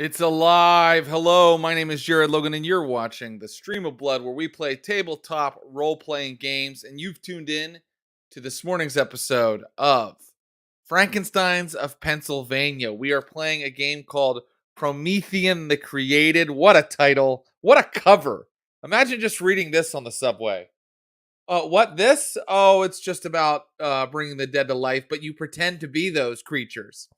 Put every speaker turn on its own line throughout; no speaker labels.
It's alive. Hello, my name is Jared Logan, and you're watching the Stream of Blood, where we play tabletop role-playing games. And you've tuned in to this morning's episode of Frankensteins of Pennsylvania. We are playing a game called Promethean the Created. What a title! What a cover! Imagine just reading this on the subway. What this? Oh, it's just about bringing the dead to life, but you pretend to be those creatures.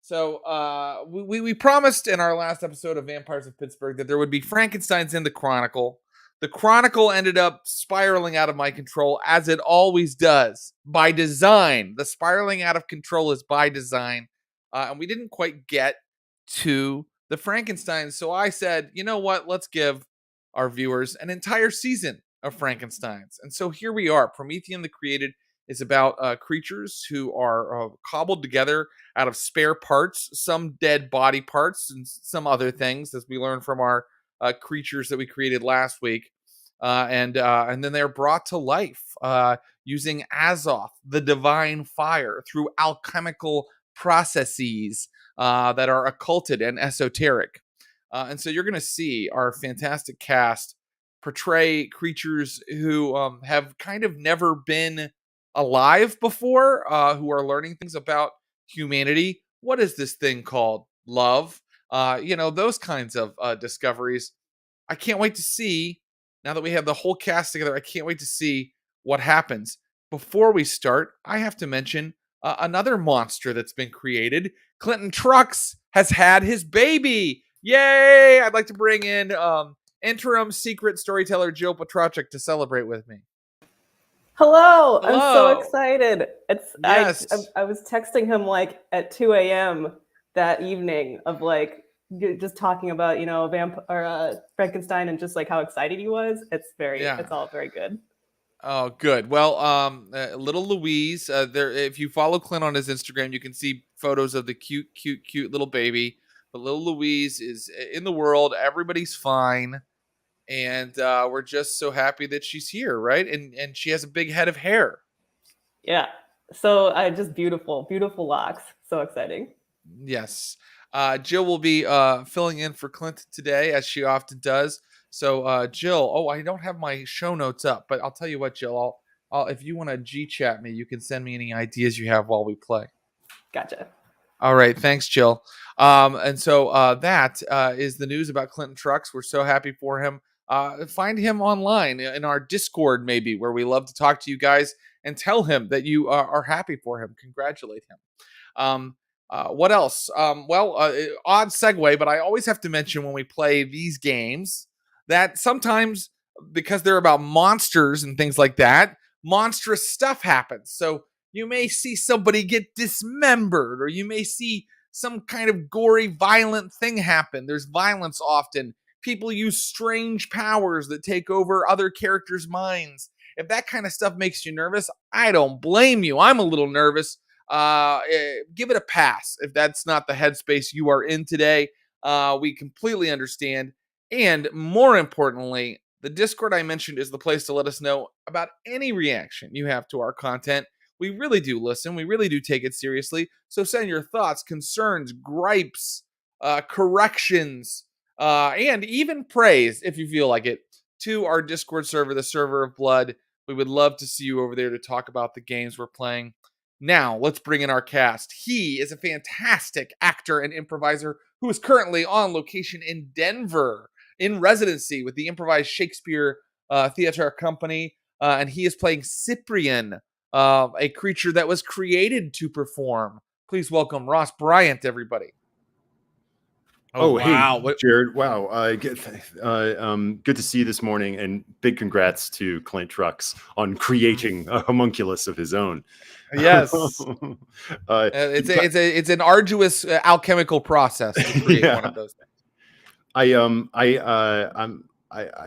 So we promised in our last episode of Vampires of Pittsburgh that there would be Frankensteins in the Chronicle. The Chronicle ended up spiraling out of my control, as it always does, by design. The spiraling out of control is by design. And we didn't quite get to the Frankensteins. So I said, you know what? Let's give our viewers an entire season of Frankensteins. And so here we are. Promethean the Created is about creatures who are cobbled together out of spare parts, some dead body parts, and some other things, as we learned from our creatures that we created last week. And then they're brought to life using Azoth, the divine fire, through alchemical processes that are occulted and esoteric. And so you're going to see our fantastic cast portray creatures who have kind of never been alive before, who are learning things about humanity. What is this thing called? Love. Those kinds of discoveries. I can't wait to see, now that we have the whole cast together, I can't wait to see what happens. Before we start, I have to mention another monster that's been created. Clinton Trucks has had his baby. Yay! I'd like to bring in interim secret storyteller Jill Petrachik to celebrate with me.
Hello. I'm so
Hello.
excited.
Yes.
I was texting him like at 2 a.m. that evening of like just talking about, Frankenstein and just like how excited he was. It's all very good.
Oh, good. Well, little Louise, there, if you follow Clint on his Instagram, you can see photos of the cute little baby. But little Louise is in the world. Everybody's fine. And we're just so happy that she's here, right? And she has a big head of hair.
Yeah. So just beautiful locks. So exciting.
Yes. Jill will be filling in for Clint today, as she often does. So Jill, I don't have my show notes up, but I'll tell you what, Jill, I'll if you want to G-chat me, you can send me any ideas you have while we play.
Gotcha.
All right. Thanks, Jill. And so that is the news about Clinton Trucks. We're so happy for him. Find him online in our Discord, maybe, where we love to talk to you guys and tell him that you are happy for him. Congratulate him. What else? Odd segue, but I always have to mention when we play these games that sometimes, because they're about monsters and things like that, monstrous stuff happens. So you may see somebody get dismembered, or you may see some kind of gory, violent thing happen. There's violence often. People use strange powers that take over other characters' minds. If that kind of stuff makes you nervous, I don't blame you. I'm a little nervous. Give it a pass if that's not the headspace you are in today. We completely understand. And more importantly, the Discord I mentioned is the place to let us know about any reaction you have to our content. We really do listen. We really do take it seriously. So send your thoughts, concerns, gripes, corrections, and even praise, if you feel like it, to our Discord server, the Server of Blood. We would love to see you over there to talk about the games we're playing. Now, let's bring in our cast. He is a fantastic actor and improviser who is currently on location in Denver in residency with the Improvised Shakespeare Theater Company. And he is playing Cyprian, a creature that was created to perform. Please welcome Ross Bryant, everybody.
Wow. Hey, Jared. Wow. Good to see you this morning, and big congrats to Clint Trucks on creating a homunculus of his own.
Yes. It's an arduous alchemical process to create one of those things.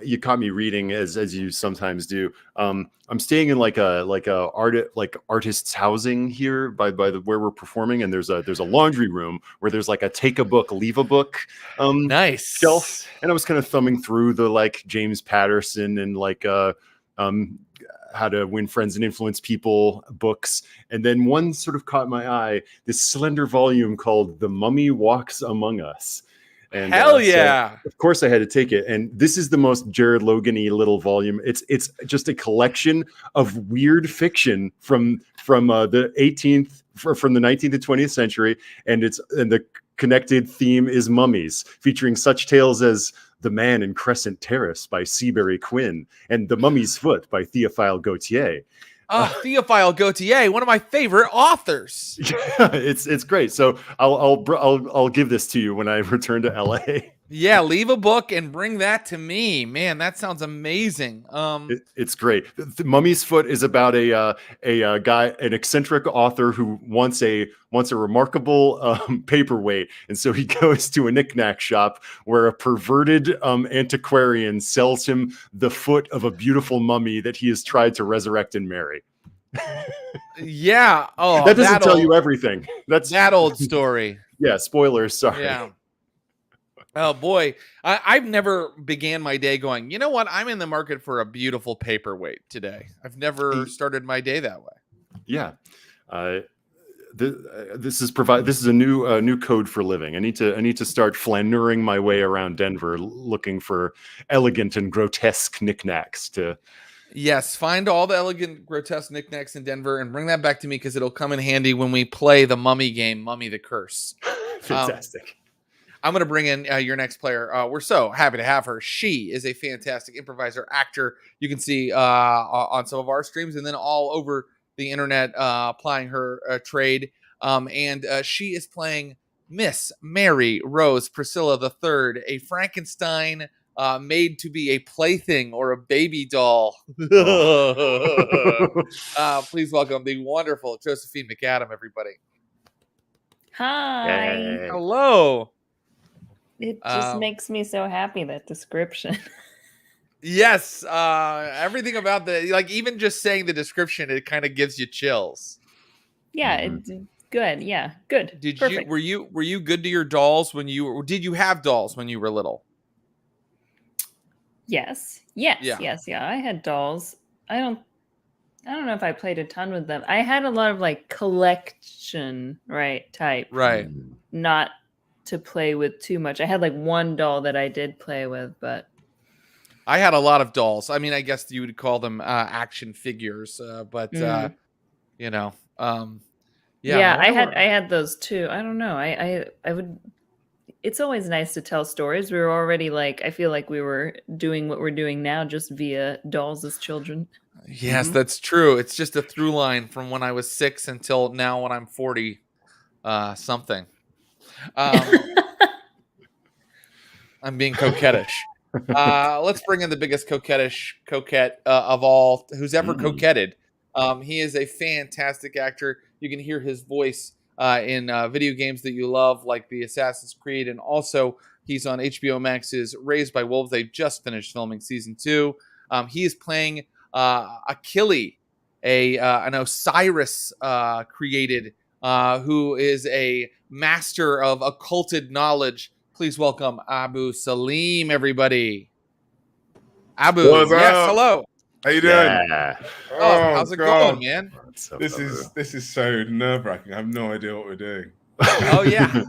You caught me reading as you sometimes do. I'm staying in like artist's housing here by where we're performing, and there's a laundry room where there's like a take a book, leave a book
nice
shelf, and I was kind of thumbing through the like James Patterson and like How to Win Friends and Influence People books. And then one sort of caught my eye, this slender volume called The Mummy Walks Among Us. And
Hell yeah.
So of course I had to take it. And this is the most Jared Logan-y little volume. It's just a collection of weird fiction from the 19th to 20th century. And the connected theme is mummies, featuring such tales as The Man in Crescent Terrace by Seabury Quinn and The Mummy's Foot by Théophile Gautier.
Théophile Gautier, one of my favorite authors.
Yeah, it's great. So I'll give this to you when I return to LA.
Yeah, leave a book and bring that to me. Man, that sounds amazing.
It's great. The Mummy's Foot is about a guy, an eccentric author who wants a remarkable paperweight, and so he goes to a knickknack shop where a perverted antiquarian sells him the foot of a beautiful mummy that he has tried to resurrect and marry.
Yeah. Oh,
that doesn't tell you everything. That's
that old story.
Yeah. Spoilers. Sorry.
Yeah. Oh boy, I've never began my day going, you know what? I'm in the market for a beautiful paperweight today. I've never started my day that way.
Yeah. This is a new code for living. I need to start flaneuring my way around Denver looking for elegant and grotesque knickknacks to.
Yes, find all the elegant, grotesque knickknacks in Denver and bring that back to me because it'll come in handy when we play the Mummy game, Mummy the Curse.
Fantastic.
I'm going to bring in your next player. We're so happy to have her. She is a fantastic improviser, actor. You can see on some of our streams and then all over the internet applying her trade. And she is playing Miss Mary Rose Priscilla III, a Frankenstein made to be a plaything or a baby doll. Please welcome the wonderful Josephine McAdam, everybody.
Hi.
Yay.
Hello.
It just makes me so happy, that description.
Yes, everything about even just saying the description, it kind of gives you chills.
Yeah, it's good. Yeah, good.
Were you good to your dolls when did you have dolls when you were little?
Yes. Yeah. I had dolls. I don't know if I played a ton with them. I had a lot of like collection, type.
Right.
Not to play with too much. I had like one doll that I did play with, but
I had a lot of dolls. I mean, I guess you would call them action figures, but you know,
yeah, I had those too. I don't know. I would. It's always nice to tell stories. We were already I feel like we were doing what we're doing now just via dolls as children.
Yes, that's true. It's just a through line from when I was 6 until now when I'm 40 something. I'm being coquettish. Let's bring in the biggest coquette of all who's ever coquetted. He is a fantastic actor. You can hear his voice in video games that you love, like the Assassin's Creed, and also he's on HBO Max's Raised by Wolves. They just finished filming season 2. He is playing Achille, an Osiris created, who is a master of occulted knowledge. Please welcome Abu Salim, everybody. Abu, hello.
How you doing?
Yeah.
Oh, how's it going, man?
This is so nerve-wracking. I have no idea what we're doing.
Oh yeah,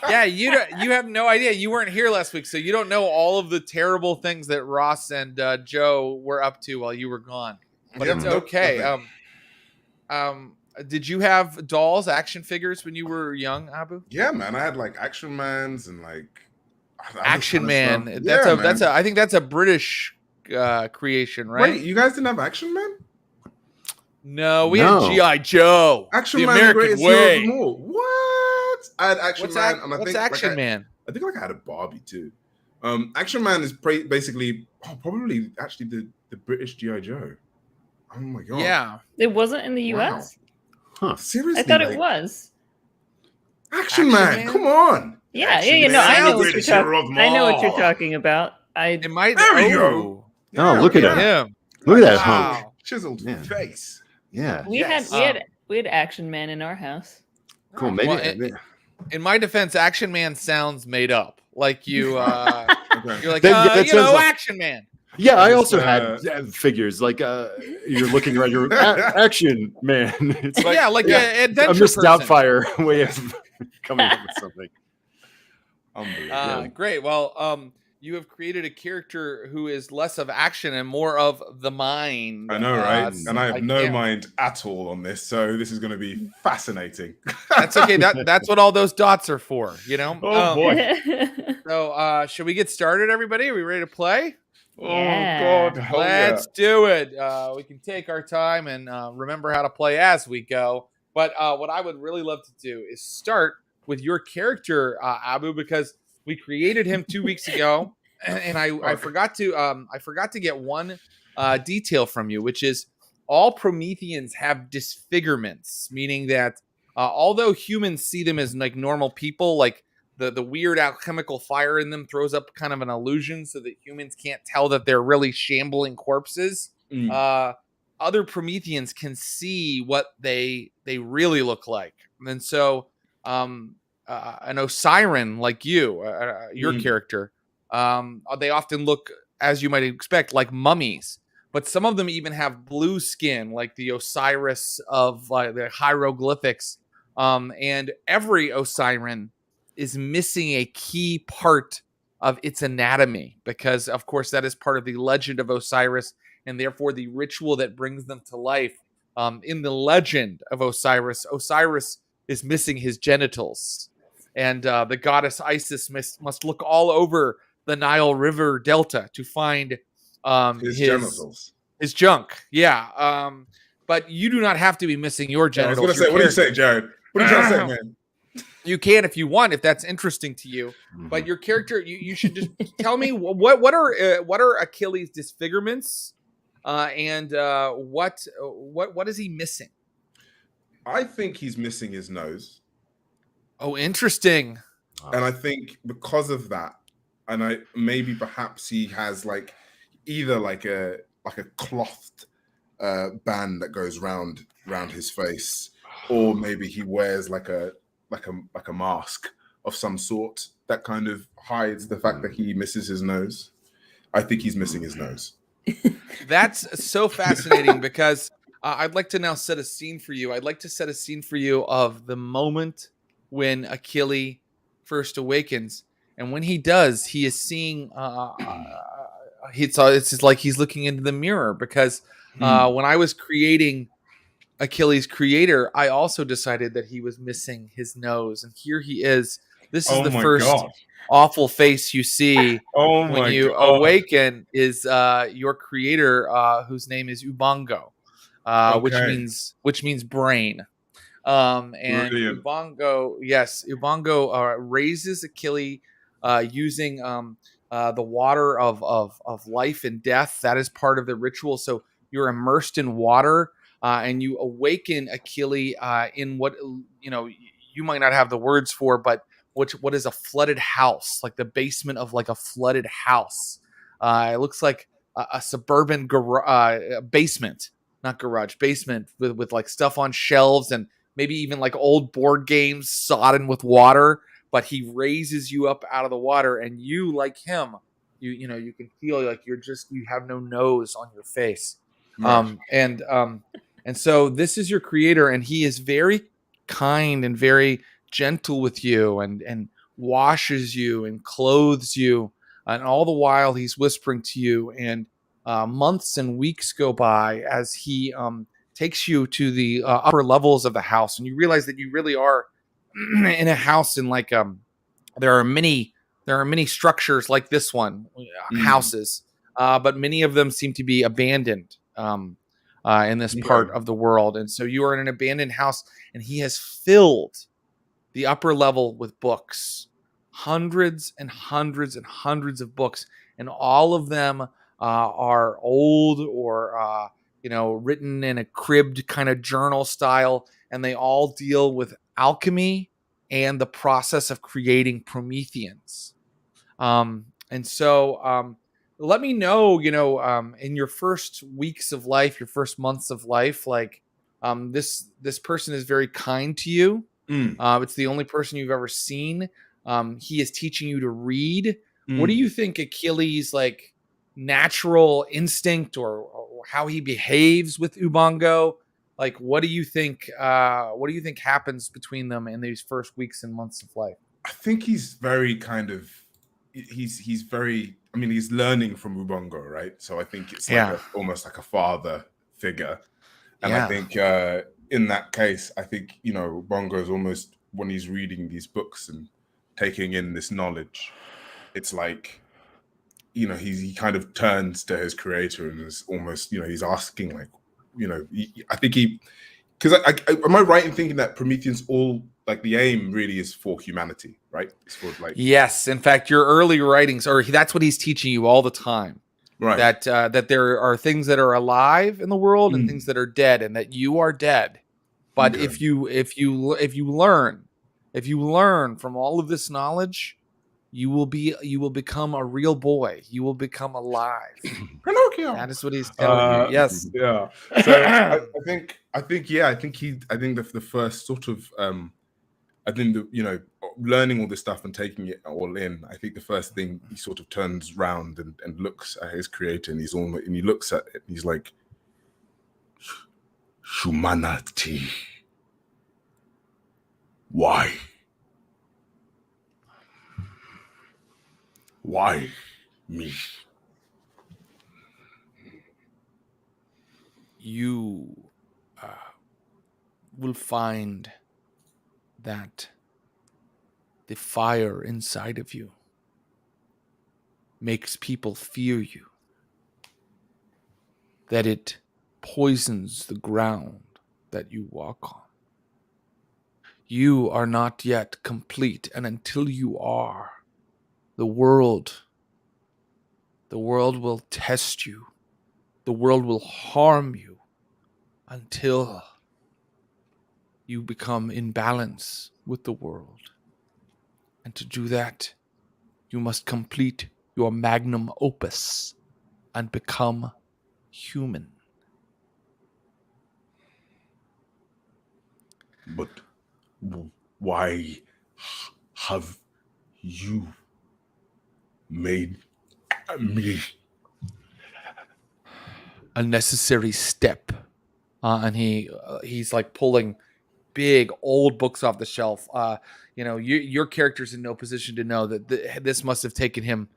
yeah. You have no idea. You weren't here last week, so you don't know all of the terrible things that Ross and Joe were up to while you were gone. But it's okay. Did you have dolls, action figures when you were young, Abu?
Yeah, man. I had Action Mans and
Action Man. I think that's a British creation, right?
Wait, you guys didn't have Action Man?
No, we had G.I. Joe.
Action
the
Man,
American
the greatest hero
way.
of them all. What? I had Action Man, and I think
Action Man?
I think I had a Barbie too. Action Man is basically probably actually the British G.I. Joe. Oh my god!
Yeah,
it wasn't in the U.S.
Huh?
Seriously,
I thought it was.
Action Man. Come on.
Yeah, I know what you're talking. I know what you're talking about.
It might.
There we go.
Oh, look at him! Look at that hunk.
Chiseled face.
Yeah.
We had Action Man in our house.
Cool. Maybe.
Well, in my defense, Action Man sounds made up. Like you, you're like, Action Man.
Yeah, I also had figures like you're looking around your action man. It's like
an adventure
a Miss
person.
Doubtfire way of coming up with something.
Unbelievable.
Great. Well, you have created a character who is less of action and more of the mind.
I know, right? And I have no mind at all on this, so this is going to be fascinating.
That's okay. That's what all those dots are for, you know?
Oh, boy.
So, should we get started, everybody? Are we ready to play?
Yeah.
Oh, God.
Let's do it. We can take our time and remember how to play as we go. But what I would really love to do is start with your character, Abu, because we created him 2 weeks ago, and I forgot to get one detail from you, which is all Prometheans have disfigurements, meaning that although humans see them as like normal people, like the weird alchemical fire in them throws up kind of an illusion so that humans can't tell that they're really shambling corpses. Other Prometheans can see what they really look like, and so an Osiren like your character, they often look, as you might expect, like mummies. But some of them even have blue skin, like the Osiris of the hieroglyphics. And every Osiren is missing a key part of its anatomy, because, of course, that is part of the legend of Osiris, and therefore the ritual that brings them to life. In the legend of Osiris is missing his genitals. And the goddess Isis must look all over the Nile River Delta to find his genitals. His junk. Yeah. But you do not have to be missing your genitals.
I was going to say, what do you say, Jared? What are you trying to say, man?
You can if you want, if that's interesting to you. But your character, you should just tell me what are Achilles' disfigurements, and what is he missing?
I think he's missing his nose.
Oh, interesting.
And I think because of that, and perhaps he has like either like a clothed band that goes round his face, or maybe he wears like a mask of some sort that kind of hides the fact that he misses his nose. I think he's missing his nose.
That's so fascinating because I'd like to now set a scene for you. I'd like to set a scene for you of the moment when Achilles first awakens, and when he does, he is seeing. It's like he's looking into the mirror, because when I was creating Achilles' creator, I also decided that he was missing his nose, and here he is. This is the first awful face you see when you awaken. Is your creator, whose name is Ubango, which means brain. And
brilliant.
Ubango raises Achilles using the water of life and death. That is part of the ritual. So you're immersed in water, and you awaken Achilles in what you might not have the words for, but what is a flooded house, like the basement of like a flooded house. It looks like a suburban basement, not garage, basement with like stuff on shelves and maybe even like old board games sodden with water. But he raises you up out of the water, and you, like him, you can feel like you have no nose on your face.
Right.
And so this is your creator, and he is very kind and very gentle with you, and washes you and clothes you, and all the while he's whispering to you. And months and weeks go by as he takes you to the upper levels of the house, and you realize that you really are in a house. And like there are many structures like this one, houses, but many of them seem to be abandoned in this part of the world. And so you are in an abandoned house, and he has filled the upper level with books, hundreds and hundreds and hundreds of books, and all of them are old or written in a cribbed kind of journal style, and they all deal with alchemy and the process of creating Prometheans. And so let me know, in your first weeks of life, your first months of life, like this person is very kind to you. It's the only person you've ever seen. He is teaching you to read. What do you think Achilles natural instinct or how he behaves with Ubongo? Like, what do you think? What do you think happens between them in these first weeks and months of life?
I think he's very kind of he's very. I mean, he's learning from Ubongo, right? So I think it's like almost like a father figure, and I think in that case, I think Ubongo is almost when he's reading these books and taking in this knowledge, it's like he kind of turns to his creator and is almost he's asking like I think because am I right in thinking that Prometheans all like the aim really is for humanity, right? It's for like
yes. In fact, your early writings, or that's what he's teaching you all the time,
right?
That there are things that are alive in the world and things that are dead, and that you are dead. But if you learn from all of this knowledge, you will become a real boy. You will become alive.
Pinocchio.
That is what he's telling you. Yes.
Yeah. So I think the first sort of I think learning all this stuff and taking it all in. I think the first thing he sort of turns round and looks at his creator, and he looks at it. And he's like, humanity. Why? Why me?
You will find that the fire inside of you makes people fear you, that it poisons the ground that you walk on. You are not yet complete, and until you are, the world will test you. The world will harm you until you become in balance with the world. And to do that, you must complete your magnum opus and become human.
But why have you made me
a necessary step? And he's like pulling big old books off the shelf. Your character's in no position to know that this must have taken him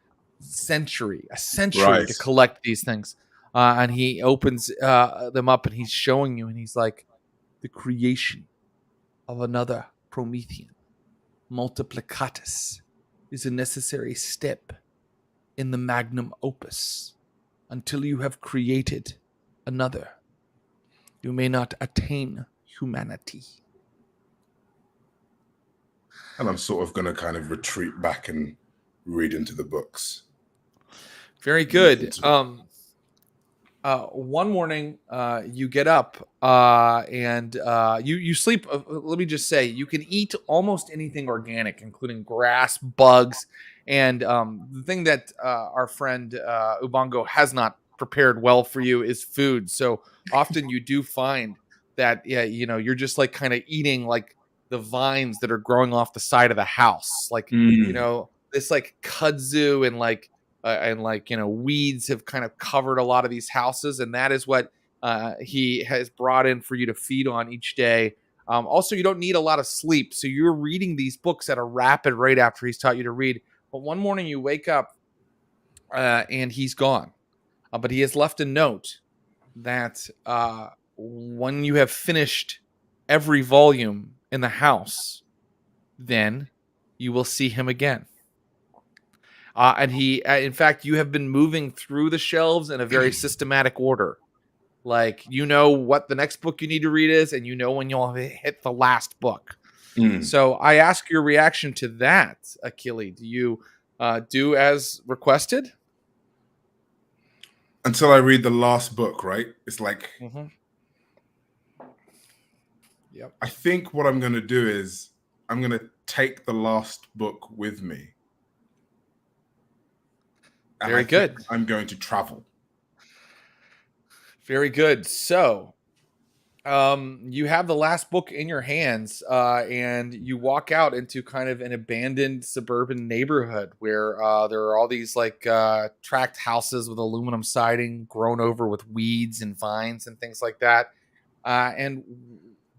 a century to collect these things. And he opens them up and he's showing you, and he's like, the creation of another Promethean, multiplicatus, is a necessary step in the magnum opus. Until you have created another, you may not attain humanity.
And I'm sort of going to kind of retreat back and read into the books.
Very good. One morning, you get up and you sleep. Let me just say, you can eat almost anything organic, including grass, bugs, and the thing that our friend Ubongo has not prepared well for you is food. So often you do find that you're just like kind of eating like the vines that are growing off the side of the house, like this like kudzu and weeds have kind of covered a lot of these houses, and that is what he has brought in for you to feed on each day. Also, you don't need a lot of sleep, so you're reading these books at a rapid rate after he's taught you to read. But one morning you wake up and he's gone, but he has left a note that when you have finished every volume in the house, then you will see him again. And he, in fact, you have been moving through the shelves in a very systematic order. Like, you know what the next book you need to read is, and you know when you'll hit the last book. So I ask your reaction to that, Achille. Do you do as requested?
Until I read the last book, right? It's like,
Yep.
I think what I'm going to do is I'm going to take the last book with me.
Very good.
I'm going to travel.
Very good. So You have the last book in your hands, and you walk out into kind of an abandoned suburban neighborhood where there are all these like tract houses with aluminum siding grown over with weeds and vines and things like that. And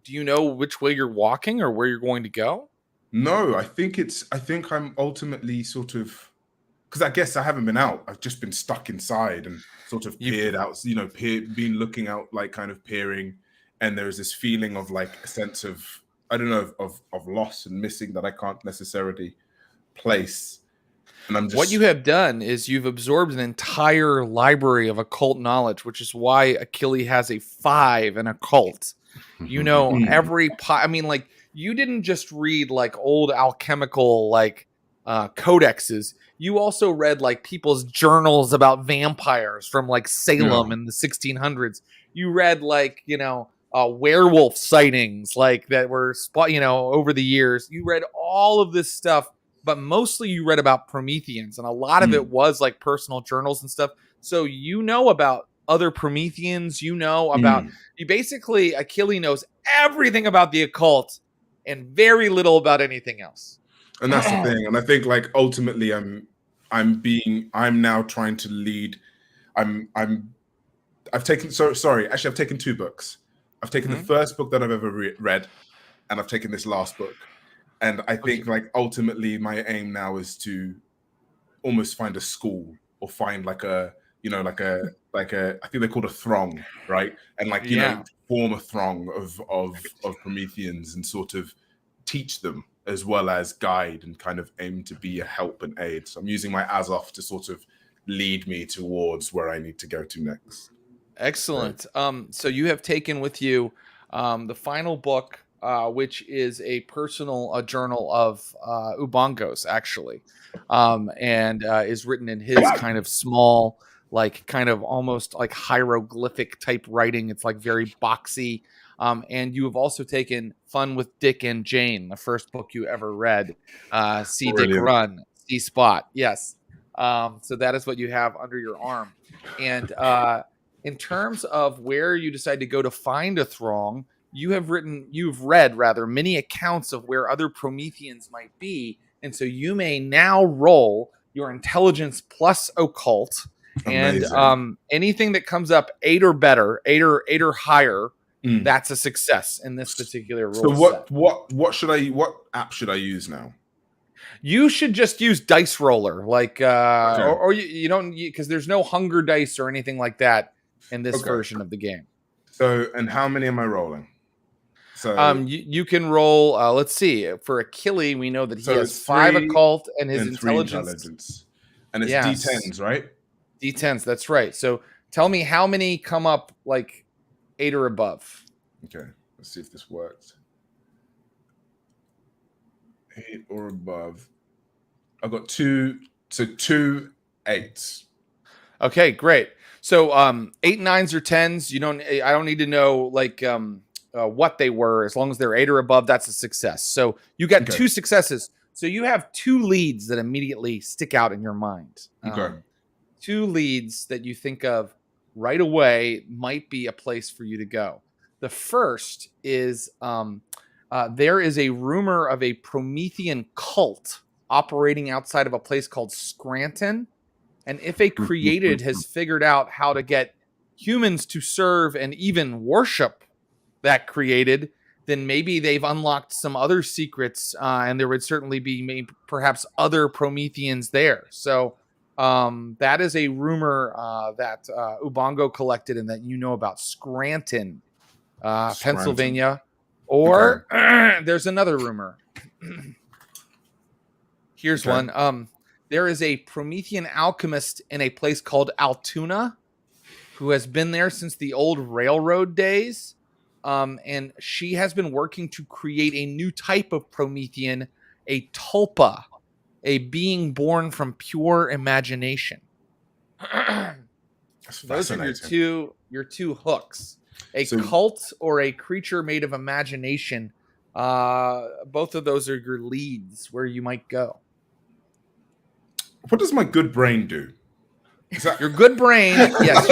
do you know which way you're walking or where you're going to go?
No, I think I'm ultimately sort of, because I guess I haven't been out. I've just been stuck inside and sort of peered out, been looking out, like kind of peering. And there's this feeling of like a sense of, I don't know, of loss and missing that I can't necessarily place. And I'm just...
What you have done is you've absorbed an entire library of occult knowledge, which is why Achille has a 5 in occult. You know, I mean, like, you didn't just read like old alchemical like codexes. You also read like people's journals about vampires from like Salem in the 1600s. You read like, you know, werewolf sightings like that were over the years. You read all of this stuff, but mostly you read about Prometheans, and a lot of it was like personal journals and stuff. So you know about other Prometheans, you know about you basically Achille knows everything about the occult and very little about anything else.
And that's the thing. And I think like ultimately I'm now trying to lead. I've taken 2 books. I've taken the first book that I've ever read, and I've taken this last book. And I think like ultimately my aim now is to almost find a school or find like a, you know, like a I think they're called a throng, right? And like, you know, form a throng of Prometheans and sort of teach them as well as guide and kind of aim to be a help and aid. So I'm using my Azoth to sort of lead me towards where I need to go to next.
Excellent. So you have taken with you the final book, which is a personal journal of Ubongo's, actually, and is written in his kind of small, like kind of almost like hieroglyphic type writing. It's like very boxy. And you have also taken Fun with Dick and Jane, the first book you ever read. See Dick Run, See Spot. Yes. So that is what you have under your arm. And in terms of where you decide to go to find a throng, you've read many accounts of where other Prometheans might be. And so you may now roll your intelligence plus occult. Amazing. And anything that comes up 8 or better, 8 or higher, that's a success in this particular rule.
So what app should I use now?
You should just use Dice Roller, like or you don't, because there's no hunger dice or anything like that in this version of the game.
So, and how many am I rolling?
So you can roll. Let's see. For Achille, we know that he has 5 occult and his intelligence.
And it's D10s, right?
D10s. That's right. So tell me how many come up like 8 or above.
Okay, let's see if this works. 8 or above. I've got 2. So 2 8s.
Okay, great. So 8 9s or 10s. I don't need to know like what they were. As long as they're 8 or above, that's a success. So you got 2 successes. So you have 2 leads that immediately stick out in your mind. 2 leads that you think of right away might be a place for you to go. The first is there is a rumor of a Promethean cult operating outside of a place called Scranton. And if a created has figured out how to get humans to serve and even worship that created, then maybe they've unlocked some other secrets, and there would certainly be perhaps other Prometheans there. So that is a rumor that Ubongo collected and that you know about. Scranton, Pennsylvania. Or there's another rumor. Here's one. There is a Promethean alchemist in a place called Altoona who has been there since the old railroad days. And she has been working to create a new type of Promethean, a tulpa, a being born from pure imagination. Those are your two hooks. A cult or a creature made of imagination. Both of those are your leads where you might go.
What does my good brain do?
Your good brain, yes.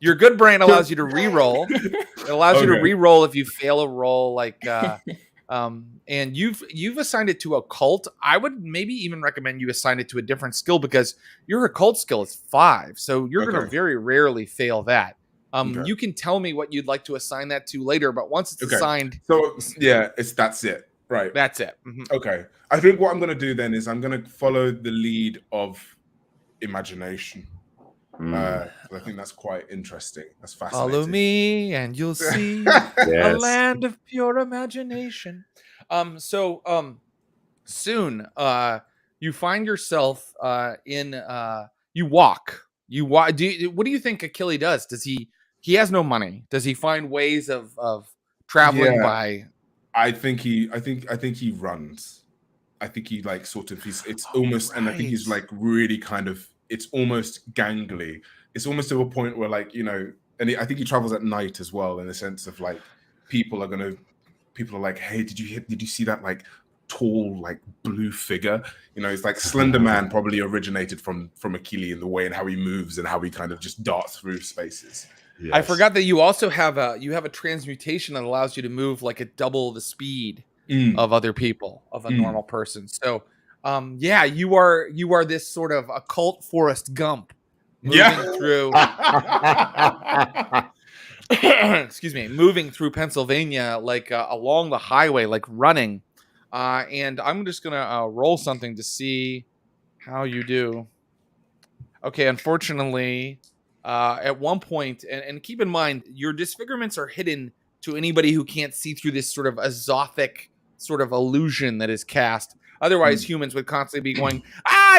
Your good brain allows you to re-roll. It allows you to re-roll if you fail a roll, like and you've assigned it to occult. I would maybe even recommend you assign it to a different skill, because your occult skill is 5, so you're going to very rarely fail that. You can tell me what you'd like to assign that to later, but once it's assigned,
so yeah, that's it, right?
That's it.
Okay, I think what I'm going to do then is I'm going to follow the lead of imagination. I think that's quite interesting. That's fascinating.
Follow me and you'll see a land of pure imagination. Soon you find yourself in you walk. What do you think Achille does? Does he has no money? Does he find ways of traveling by?
I think he runs. I think he like sort of it's almost, and I think he's like really kind of, it's almost gangly. It's almost to a point where, like, you know, and I think he travels at night as well, in the sense of like people are like, hey, did you see that like tall like blue figure? You know, it's like Slender Man probably originated from Achille in the way and how he moves and how he kind of just darts through spaces.
Yes. I forgot that you also have a transmutation that allows you to move like at double the speed of other people, of a normal person. So you are this sort of occult Forrest Gump moving through excuse me, moving through Pennsylvania, like along the highway, like running. And I'm just gonna roll something to see how you do. Okay, unfortunately, at one point, and keep in mind, your disfigurements are hidden to anybody who can't see through this sort of azothic sort of illusion that is cast. Otherwise, humans would constantly be going,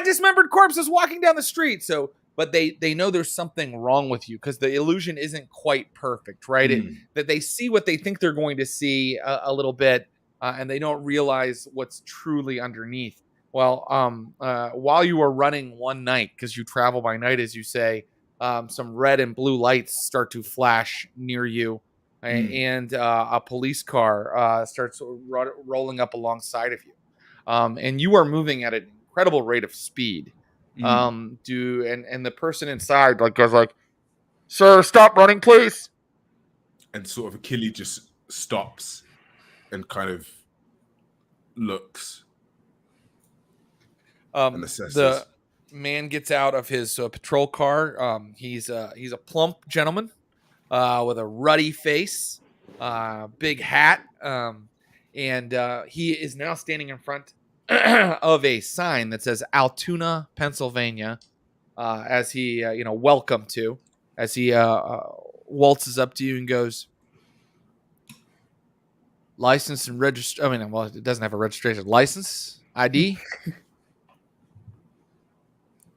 dismembered corpses walking down the street. So, but they know there's something wrong with you because the illusion isn't quite perfect, right? That they see what they think they're going to see a little bit, and they don't realize what's truly underneath. Well, while you are running one night, because you travel by night, as you say, some red and blue lights start to flash near you, and a police car starts rolling up alongside of you. And you are moving at an incredible rate of speed. And the person inside like goes like, "Sir, stop running, please."
And sort of Achille just stops and kind of looks. And assesses.
The man gets out of his patrol car. He's a plump gentleman with a ruddy face, big hat, and he is now standing in front of a sign that says Altoona, Pennsylvania, as he welcome to, as he waltzes up to you and goes, "License and register." I mean, well, it doesn't have a registration license, ID.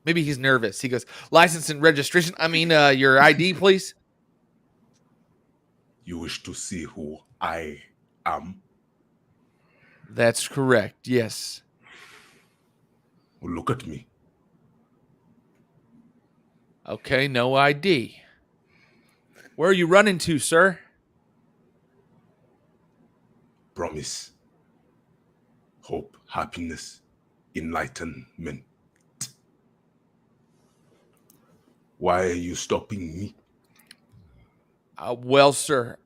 Maybe he's nervous. He goes, "License and registration. I mean, your ID, please."
You wish to see who I am?
That's correct. Yes.
Well, look at me.
Okay, no ID. Where are you running to, sir?
Promise. Hope, happiness, enlightenment. Why are you stopping me?
Well, sir,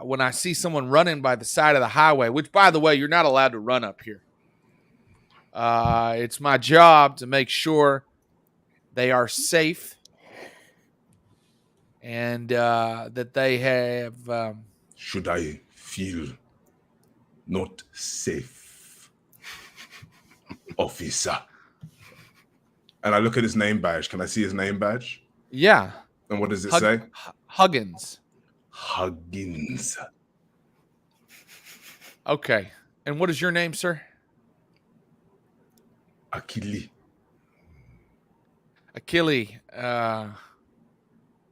when I see someone running by the side of the highway, which, by the way, you're not allowed to run up here. It's my job to make sure they are safe and that they have...
Should I feel not safe, officer? And I look at his name badge. Can I see his name badge?
Yeah.
And what does it say?
Huggins.
Huggins.
Okay. And what is your name, sir?
Achille.
Achille.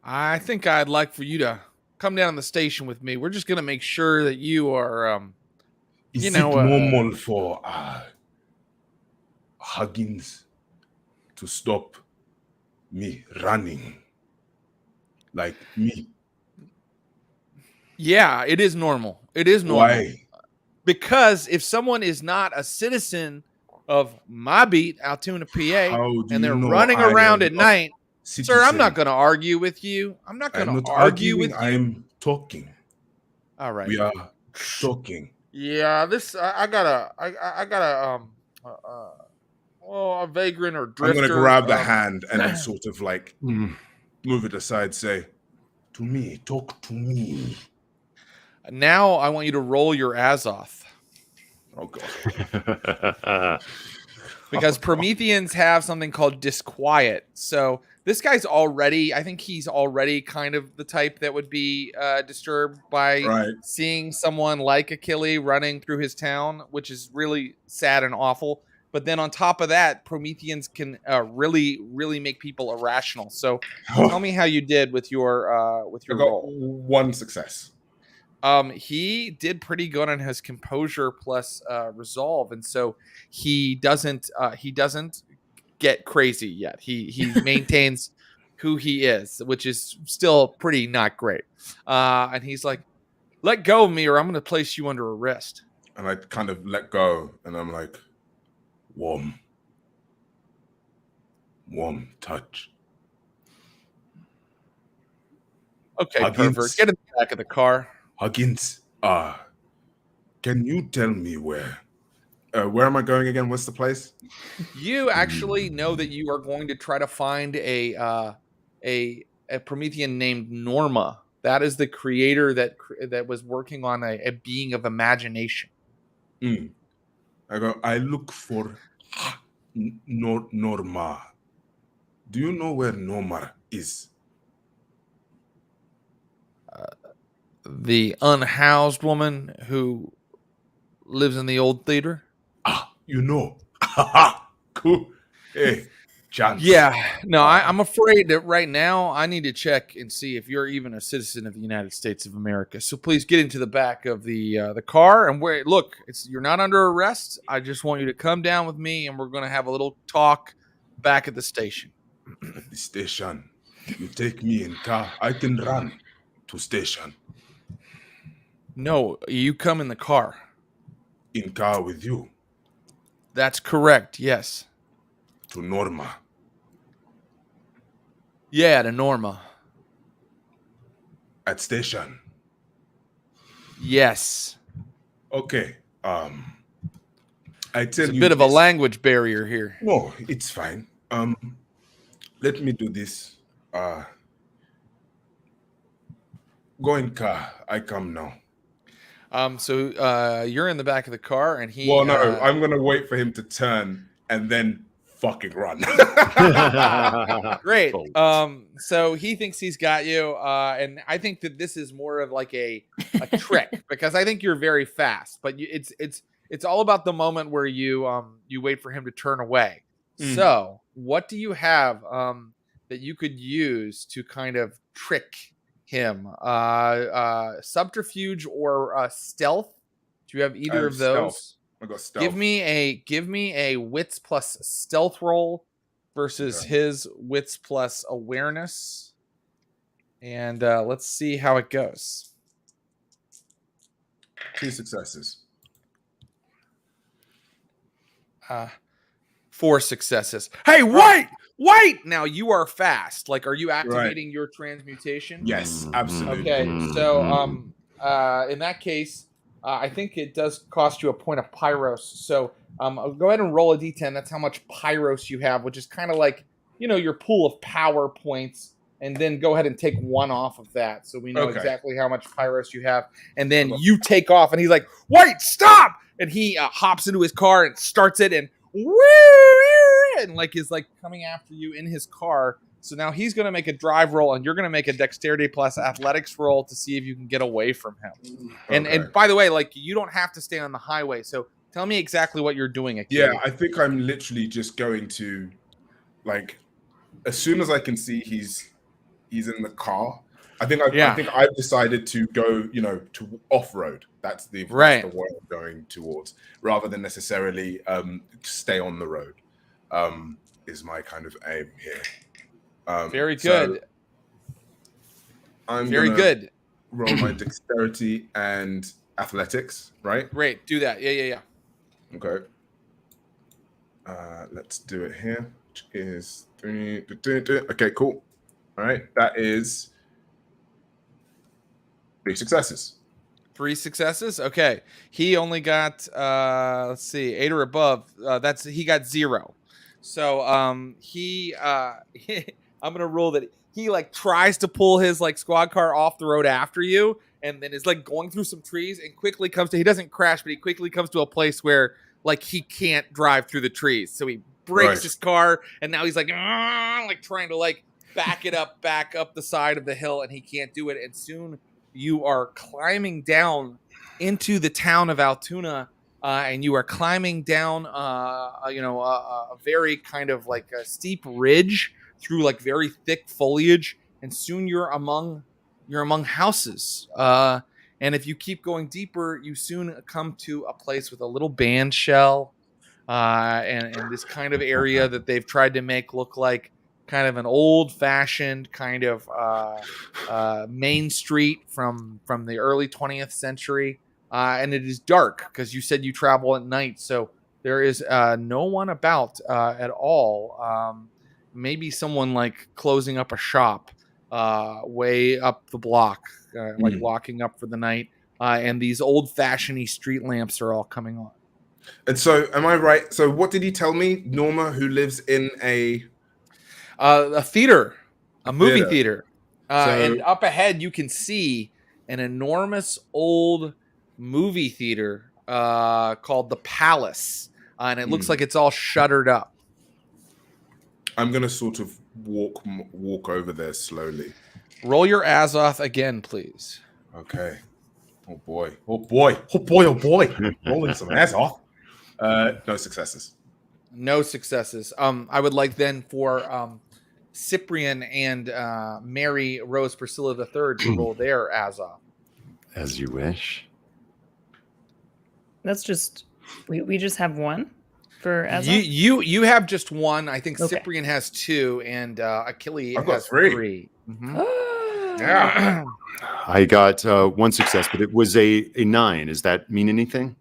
I think I'd like for you to come down to the station with me. We're just going to make sure that you are,
Is it normal for Huggins to stop me running like me?
Yeah, it is normal. It is normal.
Why?
Because if someone is not a citizen of my beat, Altoona, PA, and they're running around at night, Sir, I'm not going to argue with you. I'm not going to argue with you.
I'm talking.
All right.
We are talking.
Yeah, this I got a a vagrant or drifter.
I'm gonna grab the hand and then sort of like move it aside. Say, to me, talk to me.
Now I want you to roll your Azoth.
Oh god.
Because Prometheans have something called disquiet. So this guy's already, I think he's already kind of the type that would be disturbed by seeing someone like Achille running through his town, which is really sad and awful. But then on top of that, Prometheans can really, really make people irrational. So tell me how you did with your roll.
1 success.
He did pretty good on his composure plus resolve, and so he doesn't get crazy yet. He maintains who he is, which is still pretty not great. And he's like, "Let go of me, or I'm going to place you under arrest."
And I kind of let go, and I'm like, warm touch.
Okay, pervert, get in the back of the car.
Huggins, can you tell me where am I going again? What's the place?
You actually know that you are going to try to find a Promethean named Norma. That is the creator that was working on a being of imagination.
I look for Norma. Do you know where Norma is?
The unhoused woman who lives in the old theater.
You know. Cool. Hey, chance.
Yeah. No, I'm afraid that right now I need to check and see if you're even a citizen of the United States of America. So please get into the back of the car and wait. Look, you're not under arrest. I just want you to come down with me, and we're going to have a little talk back at the station.
The station. You take me in car. I can run to station.
No, you come in the car.
In car with you.
That's correct, yes.
To Norma.
Yeah, to Norma.
At station.
Yes.
Okay. I tell
There's
you
a bit of a language barrier here.
No, it's fine. Let me do this. Go in car. I come now.
So you're in the back of the car, and he.
Well, no, I'm gonna wait for him to turn and then fucking run.
Great. So he thinks he's got you, and I think that this is more of like a trick because I think you're very fast, but it's all about the moment where you wait for him to turn away. So what do you have that you could use to kind of trick him? Subterfuge or stealth? Do you have either of those?
Stealth. I got stealth.
Give me a wits plus stealth roll versus his wits plus awareness, and let's see how it goes.
2 successes.
4 successes. Hey, wait! Now you are fast. Like, are you activating your transmutation?
Yes, absolutely.
Okay, so in that case, I think it does cost you a point of Pyros. So I'll go ahead and roll a d10. That's how much Pyros you have, which is kind of like, your pool of power points. And then go ahead and take 1 off of that. So we know exactly how much Pyros you have. And then you take off, and he's like, wait, stop! And he hops into his car and starts it, and is like coming after you in his car. So now he's going to make a drive roll, and you're going to make a dexterity plus athletics roll to see if you can get away from him. And by the way, like, you don't have to stay on the highway. So tell me exactly what you're doing. Achille.
Yeah, I think I'm literally just going to, like, as soon as I can see he's in the car. I think I've decided to go, to off road. That's the way I'm going towards, rather than necessarily stay on the road. Is my kind of aim here.
Very good.
So I'm
very good.
Roll my dexterity and athletics, right?
Great. Do that. Yeah.
Okay. Let's do it here. which is 3. Okay, cool. All right, that is 3 successes.
3 successes. Okay, he only got let's see, 8 or above. He got 0. So he I'm gonna roll that he like tries to pull his like squad car off the road after you, and then is like going through some trees and quickly comes to. He doesn't crash, but he quickly comes to a place where like he can't drive through the trees. So he breaks his car, and now he's like trying to like back up the side of the hill, and he can't do it. And soon you are climbing down into the town of Altoona, and you are climbing down, a very kind of like a steep ridge through like very thick foliage, and soon you're among houses. And if you keep going deeper, you soon come to a place with a little band shell, and this kind of area that they've tried to make look like kind of an old-fashioned kind of main street from the early 20th century, and it is dark because you said you travel at night, so there is no one about at all. Maybe someone like closing up a shop way up the block, like locking up for the night, and these old-fashioned street lamps are all coming on.
And so, am I right? So, what did he tell me? Norma, who lives in a
theater, a movie theater. And up ahead, you can see an enormous old movie theater called the Palace, and it looks like it's all shuttered up.
I'm gonna sort of walk over there slowly.
Roll your Azoth again, please.
Okay. Oh boy! Oh boy! Oh boy! Oh boy! Rolling some Azoth. No successes.
No successes. I would like then for Cyprian and Mary Rose Priscilla III to roll their Azoth.
As you wish.
That's just we just have one for Azoth?
You have just one. I think Cyprian has 2, and Achilles has 3. Mm-hmm.
Yeah.
I got 1 success, but it was a 9. Does that mean anything?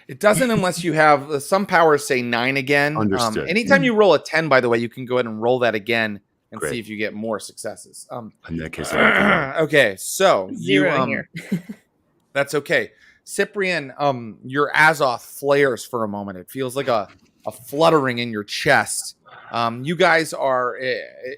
It doesn't unless you have some powers say 9 again.
Understood.
Anytime you roll a 10, by the way, you can go ahead and roll that again and
Great.
see if you get more successes.
In that case, I
okay, so
0 here.
That's okay. Cyprian, your Azoth flares for a moment. It feels like a fluttering in your chest. You guys are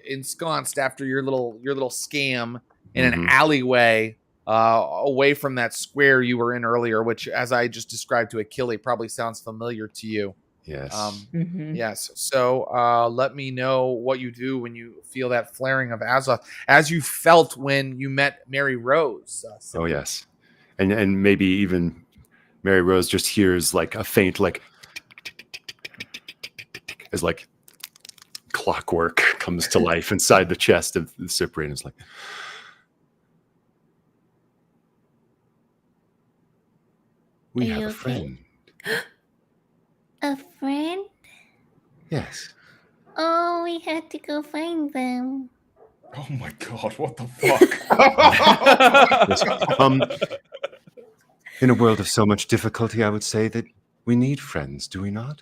ensconced after your little scam in an alleyway away from that square you were in earlier, which, as I just described to Achilles, probably sounds familiar to you.
Yes.
Yes. So let me know what you do when you feel that flaring of Azoth, as you felt when you met Mary Rose.
Oh, yes. And maybe even Mary Rose just hears like a faint, like, as like clockwork comes to life inside the chest of Cyprian. It's like, we have a friend.
A friend?
Yes.
Oh, we had to go find them.
Oh my god! What the fuck?
In a world of so much difficulty, I would say that we need friends, do we not?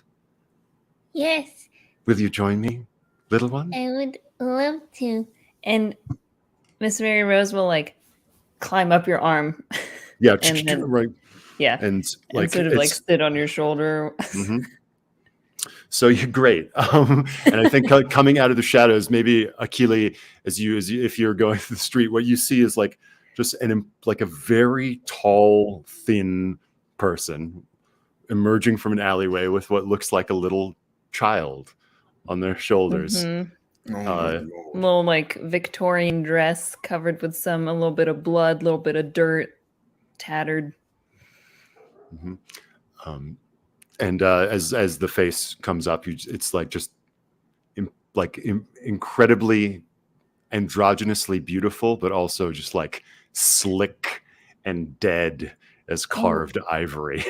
Yes.
Will you join me, little one?
I would love to.
And Miss Mary Rose will like climb up your arm.
Yeah,
and then,
right.
Yeah,
and like
sort of like sit on your shoulder.
So you're great. And I think coming out of the shadows, maybe Achille, as you if you're going through the street, what you see is like just like a very tall, thin person emerging from an alleyway with what looks like a little child on their shoulders.
Little like Victorian dress covered with a little bit of blood, a little bit of dirt, tattered.
And as the face comes up, it's like just incredibly androgynously beautiful, but also just like slick and dead as carved ivory.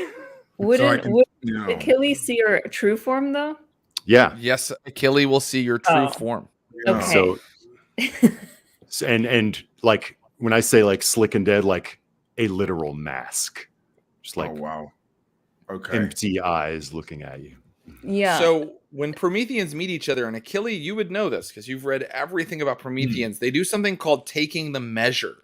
Would Achilles see your true form though?
Yeah.
Yes, Achilles will see your true form.
Okay.
So and like when I say like slick and dead, like a literal mask. Just like
wow. Okay.
Empty eyes looking at you.
Yeah.
So when Prometheans meet each other, and Achille, you would know this because you've read everything about Prometheans. They do something called taking the measure.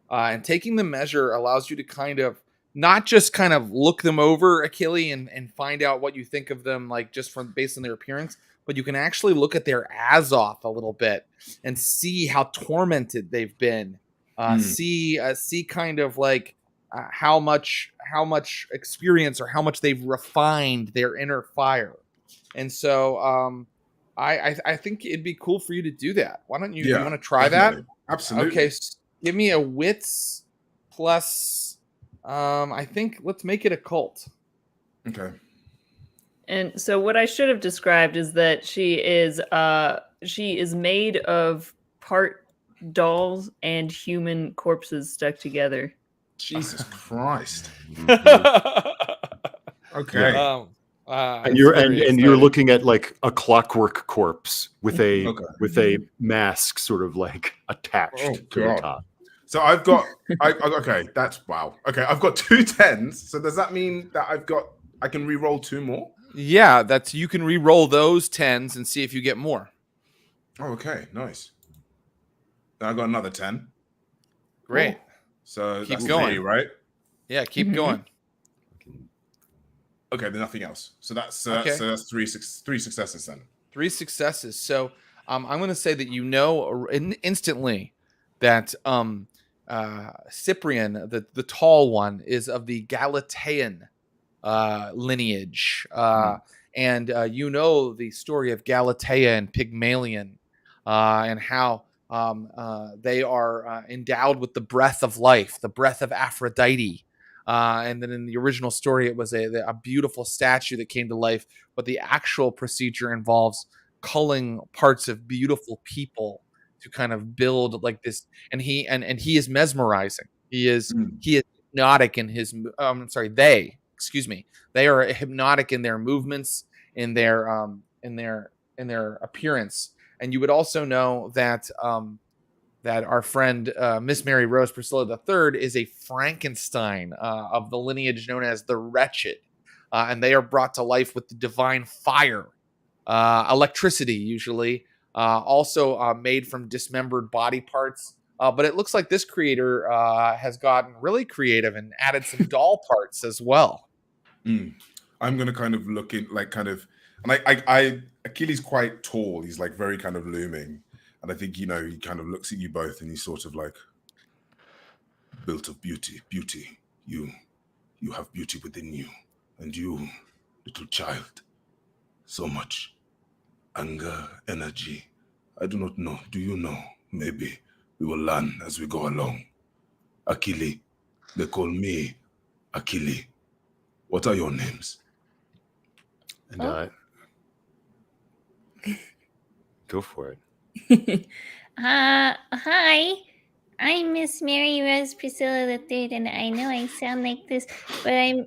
And taking the measure allows you to kind of not just kind of look them over, Achille, and find out what you think of them, like just from based on their appearance, but you can actually look at their Azoth a little bit and see how tormented they've been. See kind of like how much experience or how much they've refined their inner fire. And so I think it'd be cool for you to do that. Why don't you want to try
definitely.
that?
Absolutely.
Okay, give me a wits plus I think let's make it a cult.
Okay.
And so what I should have described is that she is made of part dolls and human corpses stuck together.
Jesus Christ.
Okay.
And
you're looking at like a clockwork corpse with a mask sort of like attached to the top.
So I've got okay, that's wow. Okay, I've got 2 10s. So does that mean that I can re-roll 2 more?
Yeah, you can re-roll those 10s and see if you get more.
Oh, okay, nice. Then I got another 10.
Great.
Cool. So
keep
that's
going,
3, right?
Yeah, keep going.
Okay, then nothing else. So that's 3 successes then.
3 successes. So I'm going to say that you know instantly that Cyprian, the tall one, is of the Galatean lineage, and you know the story of Galatea and Pygmalion, and how they are endowed with the breath of life, the breath of Aphrodite. And then in the original story, it was a beautiful statue that came to life, but the actual procedure involves culling parts of beautiful people to kind of build like this. And he is mesmerizing. He is hypnotic in his. They are hypnotic in their movements, in their appearance. And you would also know that that our friend Miss Mary Rose Priscilla III is a Frankenstein of the lineage known as the Wretched, and they are brought to life with the divine fire, electricity usually, also made from dismembered body parts. But it looks like this creator has gotten really creative and added some doll parts as well.
I'm gonna kind of look in, like, kind of, and I Achilles quite tall. He's like very kind of looming. And I think, he kind of looks at you both and he's sort of like, built of beauty. You have beauty within you. And you, little child, so much anger, energy. I do not know. Do you know? Maybe we will learn as we go along. Achille. They call me Achille. What are your names?
And go for it.
Hi. I'm Miss Mary Rose Priscilla III, and I know I sound like this, but I'm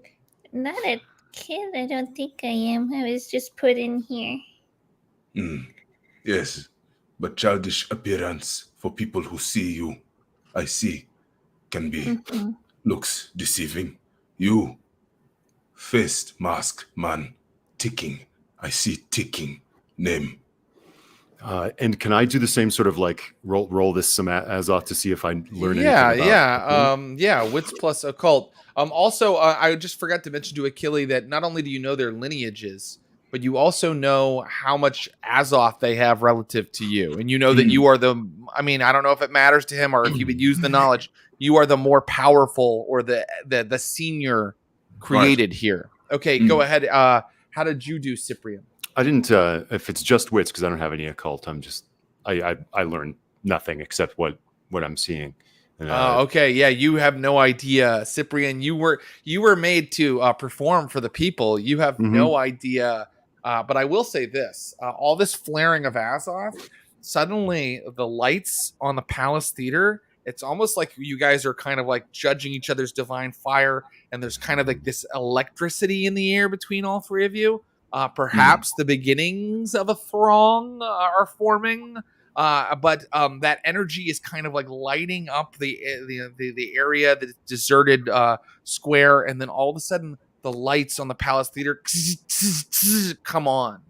not a kid. I don't think I am. I was just put in here.
Yes, but childish appearance for people who see you, I see, can be looks deceiving. You, faced mask man, ticking. I see ticking. Name.
And can I do the same sort of like roll this some Azoth to see if I learn anything about
wits plus occult. Also, I just forgot to mention to Achille that not only do you know their lineages, but you also know how much Azoth they have relative to you, and you know that you are I don't know if it matters to him or if he would use the knowledge. You are the more powerful or the senior created here. Okay, go ahead. How did you do, Cyprian?
I didn't. If it's just wits, because I don't have any occult, I learned nothing except what I'm seeing. And,
okay, yeah, you have no idea, Cyprian. You were made to perform for the people. You have no idea. But I will say this: all this flaring of Azoth, suddenly the lights on the Palace Theater. It's almost like you guys are kind of like judging each other's divine fire, and there's kind of like this electricity in the air between all three of you. Perhaps the beginnings of a throng are forming, but that energy is kind of like lighting up the area, the deserted square, and then all of a sudden the lights on the Palace Theater come on,